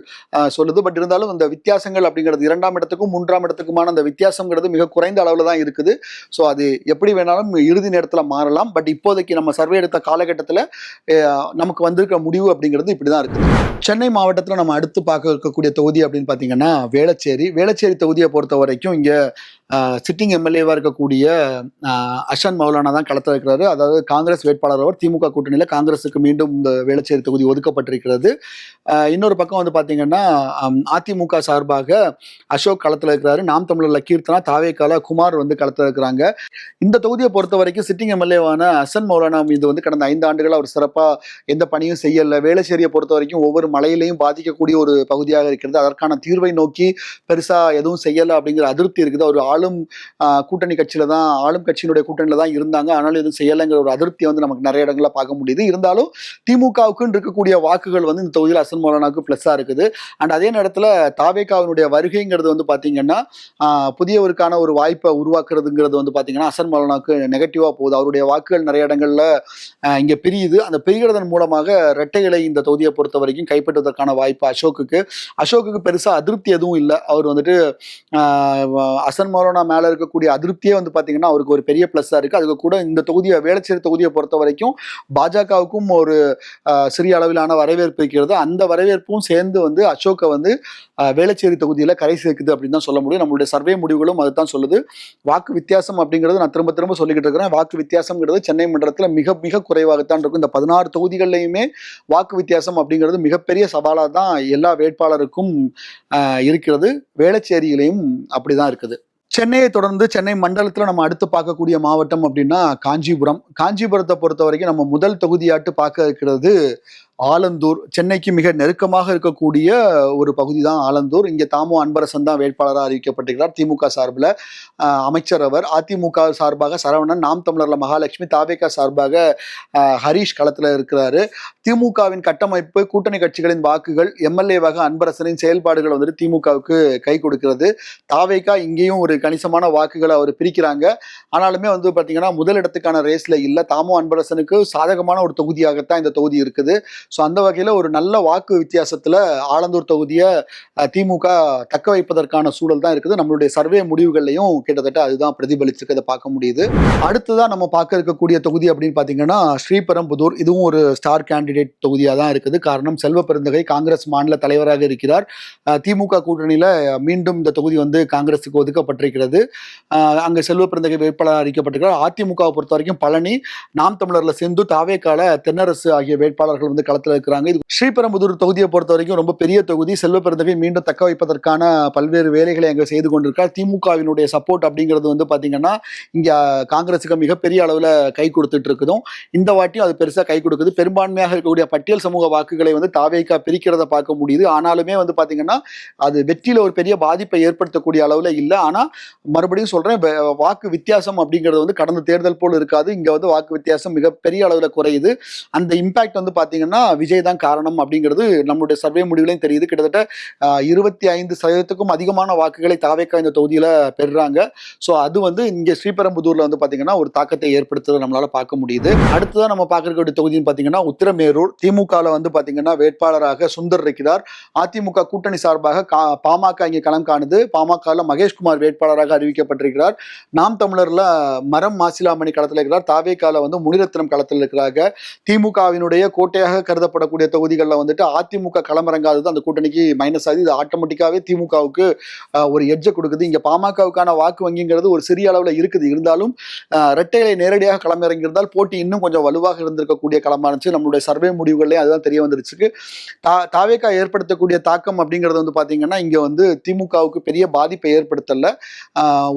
S1: சொல்லுது. பட் இருந்தாலும் இந்த வித்தியாசங்கள் அப்படிங்கிறது 2ஆம் இடத்துக்கும் 3ஆம் இடத்துக்குமான அந்த வித்தியாசம் மிக குறைந்த அளவுல தான் இருக்குது. ஸோ அது எப்படி வேணாலும் இறுதி நேரத்தில் மாறலாம். பட் இப்போதைக்கு நம்ம சர்வே எடுத்த காலகட்டத்தில் நமக்கு வந்திருக்கிற முடிவு அப்படிங்கிறது இப்படிதான் இருக்குது. சென்னை மாவட்டத்தில் நம்ம அடுத்து பார்க்க இருக்கக்கூடிய தொகுதி அப்படின்னு பார்த்தீங்கன்னா வேளச்சேரி தொகுதியை பொறுத்த வரைக்கும் இங்க சிட்டிங் எம்எல்ஏவா இருக்கக்கூடிய அஷன் மௌலானா தான் களத்தில் இருக்கிறாரு. அதாவது காங்கிரஸ் வேட்பாளர் அவர். திமுக கூட்டணியில் காங்கிரஸுக்கு மீண்டும் இந்த வேளச்சேரி தொகுதி ஒதுக்கப்பட்டிருக்கிறது. இன்னொரு பக்கம் வந்து பார்த்தீங்கன்னா அதிமுக சார்பாக அசோக் களத்தில் இருக்கிறாரு. நாம் தமிழர்ல கீர்த்தனா, தாவேகால குமார் வந்து களத்தில் இருக்கிறாங்க. இந்த தொகுதியை பொறுத்த வரைக்கும் சிட்டிங் எம்எல்ஏவான அஷன் மௌலானா மீது வந்து கடந்த 5 ஆண்டுகள் அவர் சிறப்பாக எந்த பணியும் செய்யல. வேளச்சேரியை பொறுத்த வரைக்கும் ஒவ்வொரு மலையிலையும் பாதிக்கக்கூடிய ஒரு பகுதியாக இருக்கிறது. அதற்கான தீர்வை நோக்கி பெருசா எதுவும் செய்யலை அப்படிங்கிற அதிருப்தி இருக்குது. அவர் ஆளும் கூட்டணி கட்சியில தான், ஆளும் கட்சியினுடைய கூட்டணியில தான் இருந்தாங்க. ஆனாலும் எதுவும் செய்யலைங்கிற ஒரு அதிருப்தியை வந்து நமக்கு நிறைய இடங்கள்ல பார்க்க முடியுது. இருந்தாலும் திமுகவுக்குன்னு இருக்கக்கூடிய வாக்குகள் வந்து இந்த தொகுதியில் ஹசன் மௌலானாவுக்கு பிளஸ்ஸா இருக்குது. அண்ட் அதே நேரத்தில் தாவேகாவினுடைய வருகைங்கிறது வந்து பார்த்தீங்கன்னா புதியவருக்கான ஒரு வாய்ப்பை உருவாக்குறதுங்கிறது வந்து பார்த்தீங்கன்னா ஹசன் மௌலானாவுக்கு நெகட்டிவா போகுது. அவருடைய வாக்குகள் நிறைய இடங்கள்ல இங்க பிரியுது. அந்த பிரிகிறதன் மூலமாக இரட்டை இலை இந்த தொகுதியை பொறுத்த வரைக்கும் கைப்பற்றுவதற்கான வாய்ப்பு அசோக்குக்கு பெருசா அதிருப்தி எதுவும் இல்லை. அவர் வந்துட்டு ஹசன் மௌலானா மேல இருக்கக்கூடிய அதிருப்தியே வந்து பாத்தீங்கன்னா அவருக்கு ஒரு பெரிய பிளஸ்ஸா இருக்கு. அதுக்கு கூட இந்த தொகுதியை, வேளச்சேரி தொகுதியை பொறுத்த வரைக்கும் பாஜகவுக்கும் ஒரு சிறிய அளவிலான வரவேற்பு இருக்கிறது. அந்த வரவேற்பும் சேர்ந்து வந்து அசோக்கை வந்து வேளச்சேரி தொகுதியில கரை சேர்க்குது அப்படின்னு தான் சொல்ல முடியும். நம்மளுடைய சர்வே முடிவுகளும் அதுதான் சொல்லுது. வாக்கு வித்தியாசம் அப்படிங்கிறது நான் திரும்ப திரும்ப சொல்லிக்கிட்டு இருக்கிறேன். வாக்கு வித்தியாசம்ங்கிறது சென்னை மண்டலத்தில் மிக மிக குறைவாகத்தான் இருக்கும். இந்த 16 தொகுதிகளிலையுமே வாக்கு வித்தியாசம் அப்படிங்கிறது மிகப்பெரிய சவாலாக தான் எல்லா வேட்பாளருக்கும் இருக்கிறது. வேளச்சேரியிலையும் அப்படிதான் இருக்குது. சென்னையை தொடர்ந்து சென்னை மண்டலத்தில் நம்ம அடுத்து பார்க்கக்கூடிய மாவட்டம் அப்படின்னா காஞ்சிபுரத்தை பொறுத்த வரைக்கும் நம்ம முதல் தொகுதியாட்டு பார்க்க இருக்கிறது ஆலந்தூர். சென்னைக்கு மிக நெருக்கமாக இருக்கக்கூடிய ஒரு பகுதி தான் ஆலந்தூர். இங்கே தாமோ அன்பரசன் தான் வேட்பாளராக அறிவிக்கப்பட்டிருக்கிறார் திமுக சார்பில். அமைச்சர் அவர். அதிமுக சார்பாக சரவணன், நாம் தமிழர்ல மகாலட்சுமி, தாவேகா சார்பாக ஹரீஷ் களத்தில் இருக்கிறாரு. திமுகவின் கட்டமைப்பு, கூட்டணி கட்சிகளின் வாக்குகள், எம்எல்ஏவாக அன்பரசனின் செயல்பாடுகள் வந்துட்டு திமுகவுக்கு கை கொடுக்கிறது. தாவேகா இங்கேயும் ஒரு கணிசமான வாக்குகளை அவர் பிரிக்கிறாங்க. ஆனாலுமே வந்து பார்த்தீங்கன்னா முதலிடத்துக்கான ரேஸ்ல இல்லை. தாமோ அன்பரசனுக்கு சாதகமான ஒரு தொகுதியாகத்தான் இந்த தொகுதி இருக்குது. ஸோ அந்த வகையில் ஒரு நல்ல வாக்கு வித்தியாசத்தில் ஆலந்தூர் தொகுதியை திமுக தக்க வைப்பதற்கான சூழல் தான் இருக்குது. நம்மளுடைய சர்வே முடிவுகள்லையும் கிட்டத்தட்ட அதுதான் பிரதிபலிச்சிருக்கிறத பார்க்க முடியுது. அடுத்ததான் நம்ம பார்க்க இருக்கக்கூடிய தொகுதி அப்படின்னு பார்த்தீங்கன்னா ஸ்ரீபெரும்புதூர். இதுவும் ஒரு ஸ்டார் கேண்டிடேட் தொகுதியாக தான் இருக்குது. காரணம், செல்வ பெருந்தகை காங்கிரஸ் மாநில தலைவராக இருக்கிறார். திமுக கூட்டணியில் மீண்டும் இந்த தொகுதி வந்து காங்கிரஸுக்கு ஒதுக்கப்பட்டிருக்கிறது. அங்கே செல்வ பெருந்தகை வேட்பாளர் அறிவிக்கப்பட்டிருக்கிறார். அதிமுகவை பொறுத்த வரைக்கும் பழனி, நாம் தமிழர்ல செந்து, தாவேகால தென்னரசு ஆகிய வேட்பாளர்கள் வந்து களத்தில் இருக்கிறாங்க. இது ஸ்ரீபெரும்புதூர் தொகுதியை பொறுத்த வரைக்கும் ரொம்ப பெரிய தொகுதி. செல்வ பெருந்தகை மீண்டும் தக்க வைப்பதற்கான பல்வேறு வேலைகளை அங்கே செய்து கொண்டிருக்கார். திமுகவினுடைய சப்போர்ட் அப்படிங்கிறது வந்து பார்த்தீங்கன்னா இங்க காங்கிரஸுக்கு மிகப்பெரிய அளவில் கை கொடுத்துட்டு இருக்குதும். இந்த வாட்டியும் அது பெருசாக கை கொடுக்குது. பெரும்பான்மையாக இருக்கக்கூடிய பட்டியல் சமூக வாக்குகளை வந்து தாவேகா பிரிக்கிறத பார்க்க முடியுது. ஆனாலுமே வந்து பார்த்தீங்கன்னா அது வெற்றியில ஒரு பெரிய பாதிப்பை ஏற்படுத்தக்கூடிய அளவில் இல்லை. ஆனால் மறுபடியும் சொல்றேன், வாக்கு வித்தியாசம் அப்படிங்கிறது வந்து கடந்த தேர்தல் போல் இருக்காது. இங்க வந்து வாக்கு வித்தியாசம் மிகப்பெரிய அளவில் குறையுது. அந்த இம்பாக்ட் வந்து பார்த்தீங்கன்னா விஜய் தான் காரணம் அப்படிங்கிறது நம்மளுடைய சர்வே முடிவுலையும் தெரியுது. கிட்டத்தட்ட 25% அதிகமான வாக்குகளை தாவேகா இந்த தொகுதியில பெறுறாங்க. ஸோ அது வந்து இங்கே ஸ்ரீபெரும்புதூர்ல வந்து பார்த்தீங்கன்னா ஒரு தாக்கத்தை ஏற்படுத்துறதை நம்மளால பார்க்க முடியுது. அடுத்ததான் நம்ம பார்க்கக்கூடிய தொகுதின்னு பார்த்தீங்கன்னா உத்திரமேரூர். திமுகவில் வந்து பார்த்தீங்கன்னா வேட்பாளராக சுந்தர் இருக்கிறார். அதிமுக கூட்டணி சார்பாக பாமக இங்கே களம் காணுது. பாமகவில் மகேஷ்குமார் வேட்பாளராக அறிவிக்கப்பட்டிருக்கிறார். நாம் தமிழர்ல மரம் மாசிலாமணி களத்தில் இருக்கிறார். தாவேகால வந்து முனிரத்னம் களத்தில் இருக்கிறாங்க. திமுகவினுடைய கோட்டையாக கருதப்படக்கூடிய தொகுதிகளில் வந்துட்டு அதிமுக களமிறங்காதது அந்த கூட்டணிக்கு மைனஸ் ஆகுது. இது ஆட்டோமேட்டிக்காவே திமுகவுக்கு ஒரு எட்ஜை கொடுக்குது. இங்க பாமகவுக்கான வாக்கு வங்கிங்கிறது ஒரு சிறிய அளவில் இருக்குது. இருந்தாலும் இரட்டைகளை நேரடியாக களமிறங்கியிருந்தால் போட்டி இன்னும் கொஞ்சம் வலுவாக இருந்திருக்கக்கூடிய களமா இருந்துச்சு. நம்மளுடைய சர்வே முடிவுகள்லேயும் அதுதான் தெரிய வந்துருச்சு. தாவேகா ஏற்படுத்தக்கூடிய தாக்கம் அப்படிங்கிறது வந்து பாத்தீங்கன்னா இங்க வந்து திமுகவுக்கு பெரிய பாதிப்பை ஏற்படுத்தல.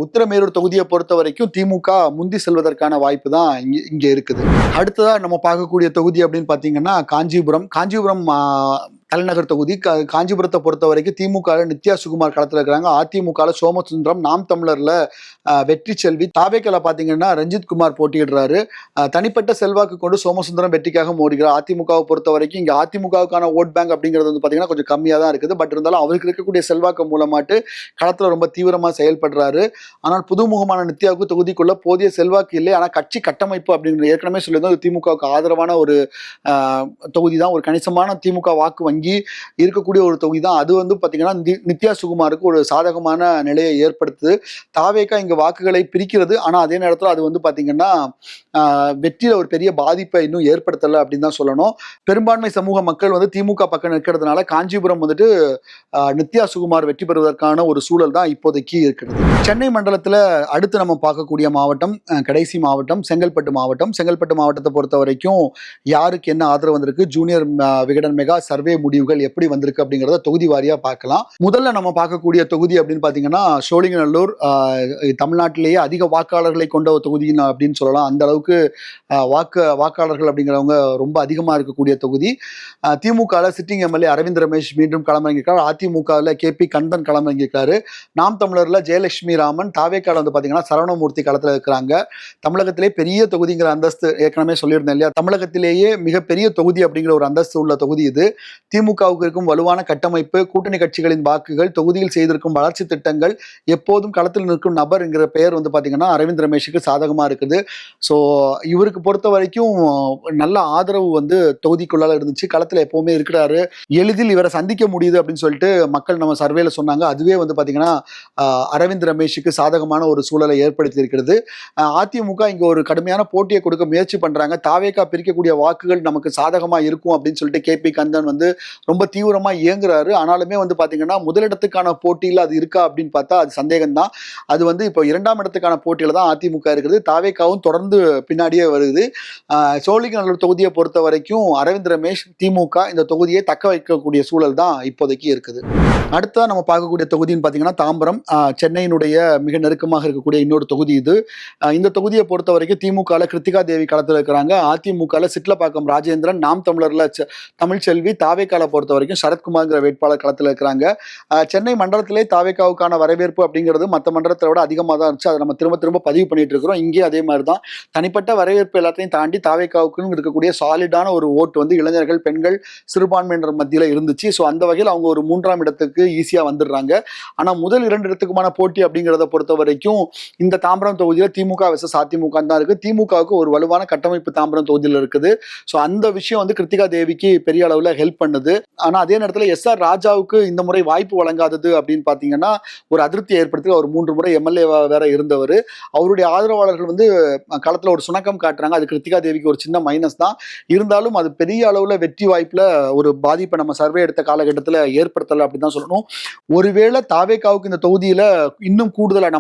S1: உத்திரமேரூர் தொகுதியை பொறுத்த வரைக்கும் திமுக முந்தி செல்வதற்கான வாய்ப்பு தான் இங்க இருக்குது. அடுத்ததா நம்ம பார்க்கக்கூடிய தொகுதி அப்படின்னு பாத்தீங்கன்னா காஞ்சிபுரம் தலைநகர் தொகுதி. காஞ்சிபுரத்தை பொறுத்த வரைக்கும் திமுக நித்யா சுகுமார் களத்தில் இருக்கிறாங்க. அதிமுக சோமசுந்தரம், நாம் தமிழர்ல வெற்றி செல்வி, தாவேக்கால பாத்தீங்கன்னா ரஞ்சித் குமார் போட்டியிடுறாரு. தனிப்பட்ட செல்வாக்கு கொண்டு சோமசுந்தரம் வெற்றிக்காக மோடுகிறார். அதிமுகவை பொறுத்த வரைக்கும் இங்க அதிமுகவுக்கான ஓட் பேங்க் அப்படிங்கிறது வந்து பாத்தீங்கன்னா கொஞ்சம் கம்மியா தான் இருக்குது. பட் இருந்தாலும் அவருக்கு இருக்கக்கூடிய செல்வாக்கு மூலமாட்டு களத்துல ரொம்ப தீவிரமா செயல்படுறாரு. ஆனால் புதுமுகமான நித்யாவுக்கு தொகுதிக்குள்ள போதிய செல்வாக்கு இல்லை. ஆனா கட்சி கட்டமைப்பு அப்படிங்கிற ஏற்கனவே சொல்லியிருந்தோம், திமுகவுக்கு ஆதரவான ஒரு தொகுதி தான். ஒரு கணிசமான திமுக வாக்கு வங்கி இருக்கக்கூடிய ஒரு தொகுதி தான். அது வந்து பாத்தீங்கன்னா நித்யா சுகுமாருக்கு ஒரு சாதகமான நிலையை ஏற்படுத்துது. தாவேகா இங்க வாக்குகளை பிரிக்கிறது. ஆனா அதே நேரத்தில் அது வந்து பாத்தீங்கன்னா வெற்றியில ஒரு பெரிய பாதிப்பை இன்னும் ஏற்படுத்தலை அப்படின்னு தான் சொல்லணும். பெரும்பான்மை சமூக மக்கள் வந்து திமுக பக்கம் நிற்கிறதுனால காஞ்சிபுரம் வந்துட்டு நித்யா சுகுமார் வெற்றி பெறுவதற்கான ஒரு சூழல் தான் இப்போதைக்கு இருக்கிறது. சென்னை மண்டலத்துல அடுத்து நம்ம பார்க்கக்கூடிய மாவட்டம், கடைசி மாவட்டம் செங்கல்பட்டு மாவட்டம். செங்கல்பட்டு மாவட்டத்தை பொறுத்த வரைக்கும் யாருக்கு என்ன ஆதரவு வந்திருக்கு, ஜூனியர் விகடன் மெகா சர்வே முடிவுகள் எப்படி வந்திருக்கு அப்படிங்கிறத தொகுதி வாரியா பார்க்கலாம். முதல்ல நம்ம பார்க்கக்கூடிய தொகுதி அப்படின்னு பார்த்தீங்கன்னா சோழிங்கநல்லூர். தமிழ்நாட்டிலேயே அதிக வாக்காளர்களை கொண்ட ஒரு தொகுதி அப்படின்னு சொல்லலாம். அந்த அளவுக்கு வாக்காளர்கள் அப்படிங்கிறவங்க ரொம்ப அதிகமாக இருக்கக்கூடிய தொகுதி. திமுகவில் சிட்டிங் எம்எல்ஏ அரவிந்த் ரமேஷ் மீண்டும் களமிறங்கியிருக்காரு. அதிமுகவில் KP கந்தன் களமிறங்கியிருக்காரு. நாம் தமிழர்ல ஜெயலட்சுமி ராமன், தாவேக்கால வந்து பார்த்தீங்கன்னா சரவணமூர்த்தி களத்தில் இருக்கிறாங்க. தமிழகத்திலே பெரிய தொகுதிங்கிற அந்தஸ்து ஏற்கனவே சொல்லியிருந்தேன் இல்லையா, தமிழகத்திலேயே மிகப்பெரிய தொகுதி அப்படிங்கிற ஒரு அந்தஸ்து உள்ள தொகுதி இது. திமுகவுக்கு இருக்கும் வலுவான கட்டமைப்பு, கூட்டணி கட்சிகளின் வாக்குகள், தொகுதியில் செய்திருக்கும் வளர்ச்சி திட்டங்கள், எப்போதும் களத்தில் நிற்கும் நபர் என்கிற பெயர் வந்து பார்த்தீங்கன்னா அரவிந்த் ரமேஷுக்கு சாதகமாக இருக்குது. ஸோ இவருக்கு பொறுத்த வரைக்கும் நல்ல ஆதரவு வந்து தொகுதிக்குள்ளால இருந்துச்சு. களத்தில் எப்பவுமே இருக்கிறாரு, எளிதில் இவரை சந்திக்க முடியுது அப்படின்னு சொல்லிட்டு மக்கள் நம்ம சர்வேல சொன்னாங்க. அதுவே வந்து பார்த்தீங்கன்னா அரவிந்த் ரமேஷுக்கு சாதகமான ஒரு சூழலை ஏற்படுத்தி இருக்கிறது. அதிமுக இங்க ஒரு கடுமையான போட்டியை கொடுக்க முயற்சி பண்றாங்க. தாவேகா பிரிக்கக்கூடிய வாக்குகள் நமக்கு சாதகமா இருக்கும் அப்படின்னு சொல்லிட்டு KP கந்தன் வந்து ரொம்ப தீவிரமா இயங்குறாரு. ஆனாலுமே வந்து பாத்தீங்கன்னா முதலிடத்துக்கான போட்டியில அது இருக்கா அப்படின்னு பார்த்தா அது சந்தேகம் தான். அது வந்து இப்போ 2ஆம் இடத்துக்கான போட்டியில தான் அதிமுக இருக்குது. தாவேகாவும் தொடர்ந்து பின்னாடியே வருது. சோழிங்கநல்லூர் தொகுதியை பொறுத்த வரைக்கும் அரவிந்த் ரமேஷ், திமுக இந்த தொகுதியை தக்க வைக்கக்கூடிய சூழல் தான் இப்போதைக்கு இருக்குது. அடுத்ததான் நம்ம பார்க்கக்கூடிய தொகுதின்னு பார்த்தீங்கன்னா தாம்பரம். சென்னையினுடைய மிக நெருக்கமாக இருக்கக்கூடிய இன்னொரு தொகுதி இது. இந்த தொகுதியை பொறுத்த வரைக்கும் திமுகவில் கிருத்திகா தேவி களத்தில் இருக்கிறாங்க. அதிமுகவில் சிட்லப்பாக்கம் ராஜேந்திரன், நாம் தமிழர்ல தமிழ்ச்செல்வி, தாவேக்கால பொறுத்த வரைக்கும் சரத்குமார்ங்கிற வேட்பாளர் களத்தில் இருக்கிறாங்க. சென்னை மண்டலத்திலே தாவேக்காவுக்கான வரவேற்பு அப்படிங்கிறது மற்ற மண்டலத்தை விட அதிகமாக தான் இருந்துச்சு. அதை நம்ம திரும்ப திரும்ப பதிவு பண்ணிட்டு இருக்கிறோம். இங்கே அதே மாதிரி தான் தனிப்பட்ட வரவேற்பு எல்லாத்தையும் தாண்டி தாவேக்காவுக்குன்னு இருக்கக்கூடிய சாலிடான ஒரு ஓட்டு வந்து இளைஞர்கள், பெண்கள், சிறுபான்மையினர் மத்தியில் இருந்துச்சு. ஸோ அந்த வகையில் அவங்க ஒரு 3ஆம் இடத்துக்கு ஈஸியாக வந்துடுறாங்க. ஆனால் முதல் 2 இடத்துக்குமான போட்டி அப்படிங்கிறத பொறுத்த வரைக்கும் இந்த தாம்பரம் தொகுதியில் திமுக vs அதிமுக தான் இருக்கு. திமுகவுக்கு ஒரு வலுவான கட்டமைப்பு தாம்பரம் தொகுதியில் இருக்குது. ஸோ அந்த விஷயம் வந்து கிருத்திகா தேவிக்கு பெரிய அளவில் ஹெல்ப் பண்ணுது. ஆனால் அதே நேரத்தில் SR ராஜாவுக்கு இந்த முறை வாய்ப்பு வழங்காதது அப்படின்னு பார்த்தீங்கன்னா ஒரு அதிருப்தியை ஏற்படுத்தி அவர் 3 முறை MLA வேற இருந்தவர். அவருடைய ஆதரவாளர்கள் வந்து களத்தில் ஒரு சுணக்கம் காட்டுறாங்க. அது கிருத்திகா தேவிக்கு ஒரு சின்ன மைனஸ் தான். இருந்தாலும் அது பெரிய அளவில் வெற்றி வாய்ப்புல ஒரு பாதிப்பை நம்ம சர்வே எடுத்த காலகட்டத்தில் ஏற்படுத்தலை அப்படின்னு தான் சொல்லணும். ஒருவேளை தாவேகாவுக்கு இந்த தொகுதியில இன்னும் கூடுதலா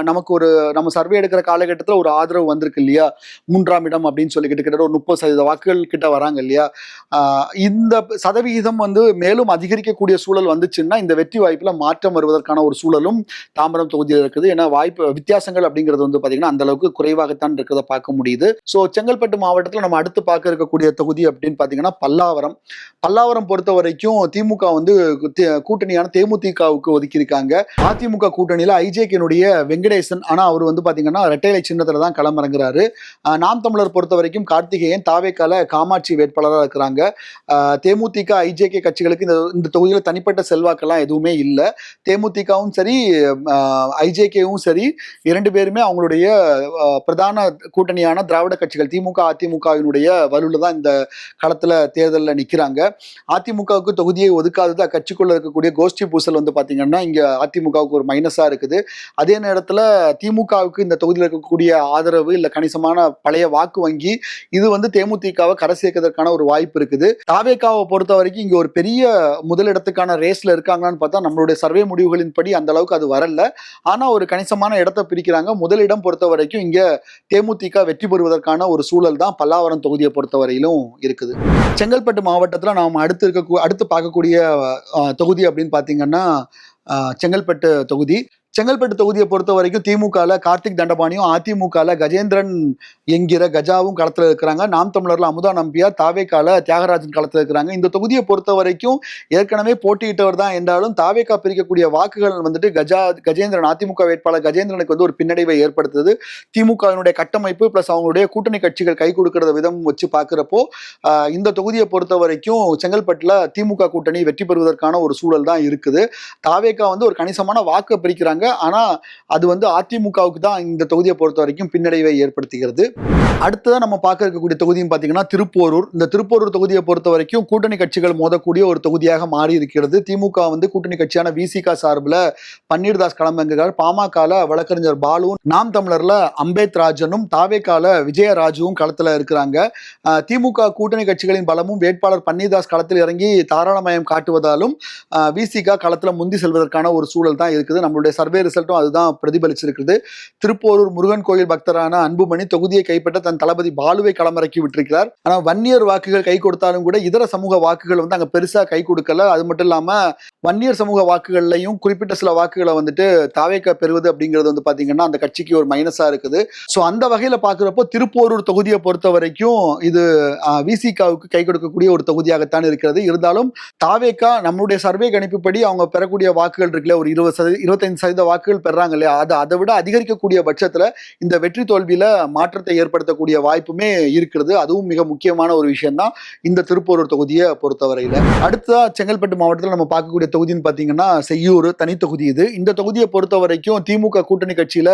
S1: நமக்கு ஒரு நம்ம சர்வே எடுக்கிற காலகட்டத்தில் ஒரு ஆதரவு வந்திருக்கு இல்லையா, 3ஆம் இடம் அப்படின்னு சொல்லி கிட்டத்தட்ட ஒரு 30% வாக்குகள் கிட்ட வராங்க இல்லையா. இந்த சதவிகிதம் வந்து மேலும் அதிகரிக்கக்கூடிய சூழல் வந்துச்சுன்னா இந்த வெற்றி வாய்ப்புல மாற்றம் வருவதற்கான ஒரு சூழலும் தாம்பரம் தொகுதியில் இருக்குது. ஏன்னா வாய்ப்பு வித்தியாசங்கள் அப்படிங்கிறது வந்து பாத்தீங்கன்னா அந்த அளவுக்கு குறைவாகத்தான் இருக்கிறத பார்க்க முடியுது. ஸோ செங்கல்பட்டு மாவட்டத்தில் நம்ம அடுத்து பார்க்க இருக்கக்கூடிய தொகுதி அப்படின்னு பாத்தீங்கன்னா பல்லாவரம் பொறுத்த வரைக்கும் திமுக வந்து கூட்டணியான தேமுதிகவுக்கு ஒதுக்கியிருக்காங்க. அதிமுக கூட்டணியில IJK-னுடைய வெங்கடேசன், ஆனா அவர் வந்து பாத்தீங்கன்னா இரட்டைலை சின்னத்துல தான் களமிறங்குறாரு. நாம் தமிழர் பொறுத்த வரைக்கும் கார்த்திகேயன், தாவேக்கால காமாட்சி வேட்பாளராக இருக்கிறாங்க. தேமுதிக IJK கட்சிகளுக்கு இந்த தொகுதியில தனிப்பட்ட செல்வாக்கெல்லாம் எதுவுமே இல்லை. தேமுதிகவும் சரி IJK-வும் சரி 2 பேருமே அவங்களுடைய பிரதான கூட்டணியான திராவிட கட்சிகள் திமுக அதிமுகவினுடைய வலுல தான் இந்த களத்துல தேர்தலில் நிக்கிறாங்க. அதிமுகவுக்கு தொகுதியை ஒதுக்காதது அக்கட்சிக்குள்ள இருக்கக்கூடிய கோஷ்டி பூசல் வந்து பாத்தீங்கன்னா இங்க அதிமுகவுக்கு ஒரு மைனஸா இருக்குது. அதே நேரத்துல திமுகவுக்கு இந்த தொகுதியில் இருக்கக்கூடிய ஆதரவு இல்ல கணிசமான பழைய வாக்கு வங்கி இது வந்து தேமுதிகவை கரை சேர்க்கறதுக்கான ஒரு வாய்ப்பு இருக்குது. தாவேகாவை பொறுத்த வரைக்கும் இங்க ஒரு பெரிய முதலிடத்துக்கான ரேஸ்ல இருக்காங்கன்னு பார்த்தா நம்மளுடைய சர்வே முடிவுகளின் படி அந்த அளவுக்கு அது வரல. ஆனா ஒரு கணிசமான இடத்தை பிரிக்கிறாங்க. முதலிடம் பொறுத்த வரைக்கும் இங்க தேமுதிக வெற்றி பெறுவதற்கான ஒரு சூழல் தான் பல்லாவரம் தொகுதியை பொறுத்த வரையிலும் இருக்குது. செங்கல்பட்டு மாவட்டத்துல நாம் அடுத்து பார்க்கக்கூடிய தொகுதி அப்படின்னு பாத்தீங்கன்னா செங்கல்பட்டு தொகுதியை பொறுத்த வரைக்கும் திமுகல கார்த்திக் தண்டபாணியும் அதிமுகல கஜேந்திரன் என்கிற கஜாவும் களத்துல இருக்கிறாங்க. நாம் தமிழர்ல அமுதா நம்பியார், தாவேக்கால தியாகராஜன் களத்துல இருக்கிறாங்க. இந்த தொகுதியை பொறுத்த வரைக்கும் ஏற்கனவே போட்டியிட்டவர் தான் என்றாலும் தாவேக்கா பிரிக்கக்கூடிய வாக்குகள் வந்துட்டு கஜேந்திரன் அதிமுக வேட்பாளர் கஜேந்திரனுக்கு வந்து ஒரு பின்னடைவை ஏற்படுத்துது. திமுகவினுடைய கட்டமைப்பு பிளஸ் அவங்களுடைய கூட்டணி கட்சிகள் கை கொடுக்கிற விதம் வச்சு பார்க்கிறப்போ இந்த தொகுதியை பொறுத்த வரைக்கும் செங்கல்பட்டுல திமுக கூட்டணி வெற்றி பெறுவதற்கான ஒரு சூழல் தான் இருக்குது. தாவேக்கா வந்து ஒரு கணிசமான வாக்கு பிரிக்கிறாங்க. ஆனா அது வந்து அதிமுகவுக்கு தான் இந்த தொகுதியை பொறுத்த வரைக்கும் பின்னடைவை ஏற்படுத்துகிறது. அடுத்ததான் நம்ம பார்க்க இருக்கக்கூடிய தொகுதியும் பாத்தீங்கன்னா திருப்போரூர். இந்த திருப்போரூர் தொகுதியை பொறுத்த வரைக்கும் கூட்டணி கட்சிகள் மோதக்கூடிய ஒரு தொகுதியாக மாறி இருக்கிறது. திமுக வந்து கூட்டணி கட்சியான VCK சார்பில் பன்னீர்தாஸ் களமிறங்குகிறார். பாமகல வழக்கறிஞர் பாலுவும், நாம் தமிழர்ல அம்பேத் ராஜனும், தாவேக்கால விஜயராஜுவும் களத்துல இருக்கிறாங்க. திமுக கூட்டணி கட்சிகளின் பலமும் வேட்பாளர் பன்னீர்தாஸ் களத்தில் இறங்கி தாராளமயம் காட்டுவதாலும் VCK களத்துல முந்தி செல்வதற்கான ஒரு சூழல் தான் இருக்குது. நம்மளுடைய சர்வே சர்வே ரிசல்ட்டும் அதுதான் பிரதிபலிச்சிருக்கிறது. திருப்போரூர் முருகன் கோயில் பக்தரான அன்புமணி தொகுதியை கைப்பற்ற தன் தளபதி பாலுவை களமிறக்கி விட்டிருக்கிறார். ஆனா வன்னியர் வாக்குகள் கை கொடுத்தாலும் கூட இதர சமூக வாக்குகள் வந்து அங்க பெருசா கை கொடுக்கல. அது மட்டும் இல்லாம வன்னியர் சமூக வாக்குகள்லையும் குறிப்பிட்ட சில வாக்குகளை வந்துட்டு தாவேக்கா பெறுவது அப்படிங்கிறது வந்து பாத்தீங்கன்னா அந்த கட்சிக்கு ஒரு மைனஸா இருக்குது. சோ அந்த வகையில பாக்குறப்போ திருப்போரூர் தொகுதியை பொறுத்த வரைக்கும் இது விசிகாவுக்கு கை கொடுக்கக்கூடிய ஒரு தொகுதியாகத்தான் இருக்கிறது. இருந்தாலும் தாவேக்கா நம்மளுடைய சர்வே கணிப்புப்படி அவங்க பெறக்கூடிய வாக்குகள் இருக்குல்ல, ஒரு 25% வாக்குகள் பெறாங்க இல்லையா, அதை விட அதிகரிக்கக்கூடிய பட்சத்துல இந்த வெற்றி தோல்வியில மாற்றத்தை ஏற்படுத்தக்கூடிய வாய்ப்புமே இருக்கிறது. அதுவும் மிக முக்கியமான ஒரு விஷயம் தான் இந்த திருப்போரூர் தொகுதியை பொறுத்தவரையில. அடுத்ததா செங்கல்பட்டு மாவட்டத்தில் நம்ம பார்க்கக்கூடிய தொகுதின்னு பாத்தீங்கன்னா செய்யூர் தனி தொகுதி. இது இந்த தொகுதியை பொறுத்த வரைக்கும் திமுக கூட்டணி கட்சியில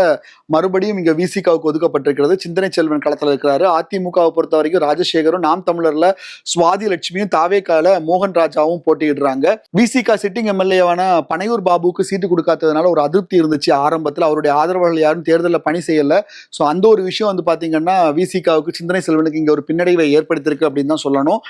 S1: மறுபடியும் இங்க விசிகாவுக்கு ஒதுக்கப்பட்டிருக்கிறது. சிந்தனை செல்வன் களத்துல இருக்கிறாரு. அதிமுகவை பொறுத்த வரைக்கும் ராஜசேகரும், நாம் தமிழர்ல சுவாதி லட்சுமியும், தாவேக்கால மோகன் ராஜாவும் போட்டியிடுறாங்க. விசிகா சிட்டிங் எம்எல்ஏவான பனையூர் பாபுக்கு சீட்டு கொடுக்காததுனால ஒரு அதிருப்தி இருந்துச்சு ஆரம்பத்தில். அவருடைய ஆதரவாளர்கள் யாரும் தேர்தலில் பணி செய்யல. ஸோ அந்த ஒரு விஷயம் வந்து பாத்தீங்கன்னா விசிகாவுக்கு, சிந்தனை செல்வனுக்கு இங்க ஒரு பின்னடைவை ஏற்படுத்தியிருக்கு அப்படின்னு தான் சொல்லணும்.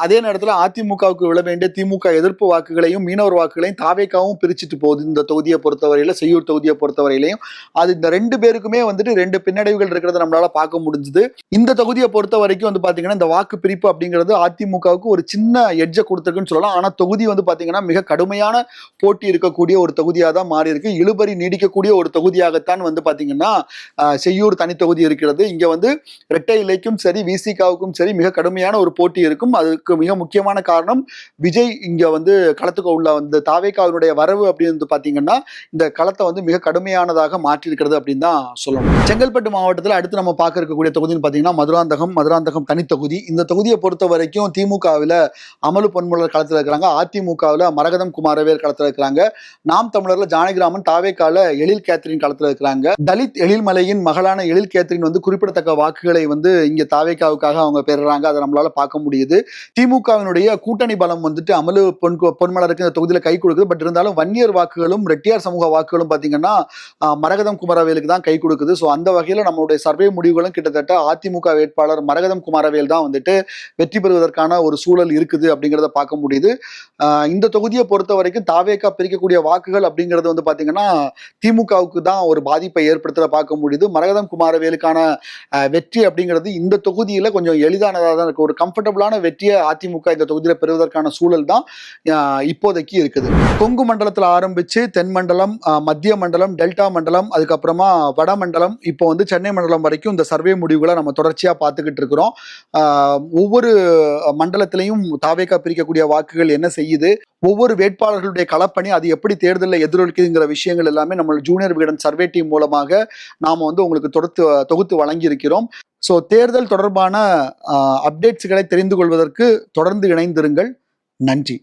S1: அதே நேரத்தில் அதிமுகவுக்கு விழ வேண்டிய திமுக எதிர்ப்பு வாக்குகளையும் மீனவர் வாக்குகளையும் தாவேக்காவும் பிரிச்சுட்டு போகுது. இந்த தொகுதியை பொறுத்தவரையில, செய்யூர் தொகுதியை பொறுத்தவரையிலையும் அது இந்த ரெண்டு பேருக்குமே வந்துட்டு ரெண்டு பின்னடைவுகள் இருக்கிறத நம்மளால பார்க்க முடிஞ்சுது. இந்த தொகுதியை பொறுத்த வரைக்கும் வந்து பாத்தீங்கன்னா இந்த வாக்கு பிரிப்பு அப்படிங்கிறது அதிமுகவுக்கு ஒரு சின்ன எட்ஜை கொடுத்துருக்குன்னு சொல்லலாம். ஆனா தொகுதி வந்து பாத்தீங்கன்னா மிக கடுமையான போட்டி இருக்கக்கூடிய ஒரு தொகுதியாக தான் மாறி இருக்கு. இழுபறி நீடிக்கக்கூடிய ஒரு தொகுதியாகத்தான் வந்து பாத்தீங்கன்னா செய்யூர் தனி தொகுதி இருக்கிறது. இங்க வந்து இரட்டை இலைக்கும் சரி விசிகாவுக்கும் சரி மிக கடுமையான ஒரு போட்டி இருக்கும். அதுக்கு மிக முக்கியமான காரணம் விஜய் இங்க வந்து களத்துக்கு உள்ள வந்து தாவேக்காவினுடைய வரவு அப்படின்னு பாத்தீங்கன்னா இந்த களத்தை வந்து மிக கடுமையானதாக மாற்றி இருக்கிறது அப்படின்னு தான் சொல்லணும். செங்கல்பட்டு மாவட்டத்தில் அடுத்து நம்ம பார்க்க இருக்கக்கூடிய தொகுதின்னு பாத்தீங்கன்னா மதுராந்தகம் தனி தொகுதி. இந்த தொகுதியை பொறுத்த வரைக்கும் திமுகவில் அமலு பொன்முலர் களத்தில் இருக்கிறாங்க. அதிமுகவில் மரகதம் குமாரவேல் களத்தில் இருக்கிறாங்க. நாம் தமிழர்ல ஜானகிராமன், தாவேக்கால எழில் கேத்ரின் களத்தில் இருக்கிறாங்க. தலித் எழில்மலையின் மகளான எழில் கேத்ரின் வந்து குறிப்பிடத்தக்க வாக்குகளை வந்து இங்க தாவேக்காவுக்காக அவங்க பெறுறாங்க. அதை நம்மளால பார்க்க முடியுது. திமுகவினுடைய கூட்டணி பலம் வந்துட்டு அமலு பொன்மலருக்கு இந்த தொகுதியில கை கொடுக்குது. பட் இருந்தாலும் வன்னியர் வாக்குகளும் ரெட்டியார் சமூக வாக்குகளும் பாத்தீங்கன்னா மரகதம் குமாரவேலுக்கு தான் கை கொடுக்குது. ஸோ அந்த வகையில் நம்மளுடைய சர்வே முடிவுகளும் கிட்டத்தட்ட அதிமுக வேட்பாளர் மரகதம் குமாரவேல் தான் வந்துட்டு வெற்றி பெறுவதற்கான ஒரு சூழல் இருக்குது அப்படிங்கிறத பார்க்க முடியுது. இந்த தொகுதியை பொறுத்த வரைக்கும் தாவேக்கா பிரிக்கக்கூடிய வாக்குகள் அப்படிங்கிறது வந்து பாத்தீங்கன்னா திமுகவுக்கு தான் ஒரு பாதிப்பை ஏற்படுத்த பார்க்க முடியுது. மரகதம் குமாரவேலுக்கான வெற்றி அப்படிங்கிறது இந்த தொகுதியில கொஞ்சம் எளிதானதாக தான் இருக்கு. ஒரு கம்ஃபர்டபுளான வெற்றியை அதிமுக இந்த தொகுதியில பெறுவதற்கான சூழல் தான் இப்போதைக்கு இருக்குது. கொங்கு மண்டலத்தில் ஆரம்பிச்சு தென் மண்டலம், மத்திய மண்டலம், டெல்டா மண்டலம், அதுக்கப்புறமா வட மண்டலம், இப்போ வந்து சென்னை மண்டலம் வரைக்கும் இந்த சர்வே முடிவுகளை நம்ம தொடர்ச்சியா பார்த்துக்கிட்டு இருக்கிறோம். ஒவ்வொரு மண்டலத்திலையும் தாவேக்கா பிரிக்கக்கூடிய வாக்குகள் என்ன செய்யுது, ஒவ்வொரு வேட்பாளர்களுடைய களப்பணி அது எப்படி தேர்தலில் எதிரொலிக்குதுங்கிற விஷயங்கள் எல்லாமே நம்ம ஜூனியர் விகடன் சர்வே டீம் மூலமாக நாம வந்து உங்களுக்கு தொகுத்து வழங்கி இருக்கிறோம். ஸோ தேர்தல் தொடர்பான அப்டேட்ஸ்களை தெரிந்து கொள்வதற்கு தொடர்ந்து இணைந்திருங்கள். நன்றி.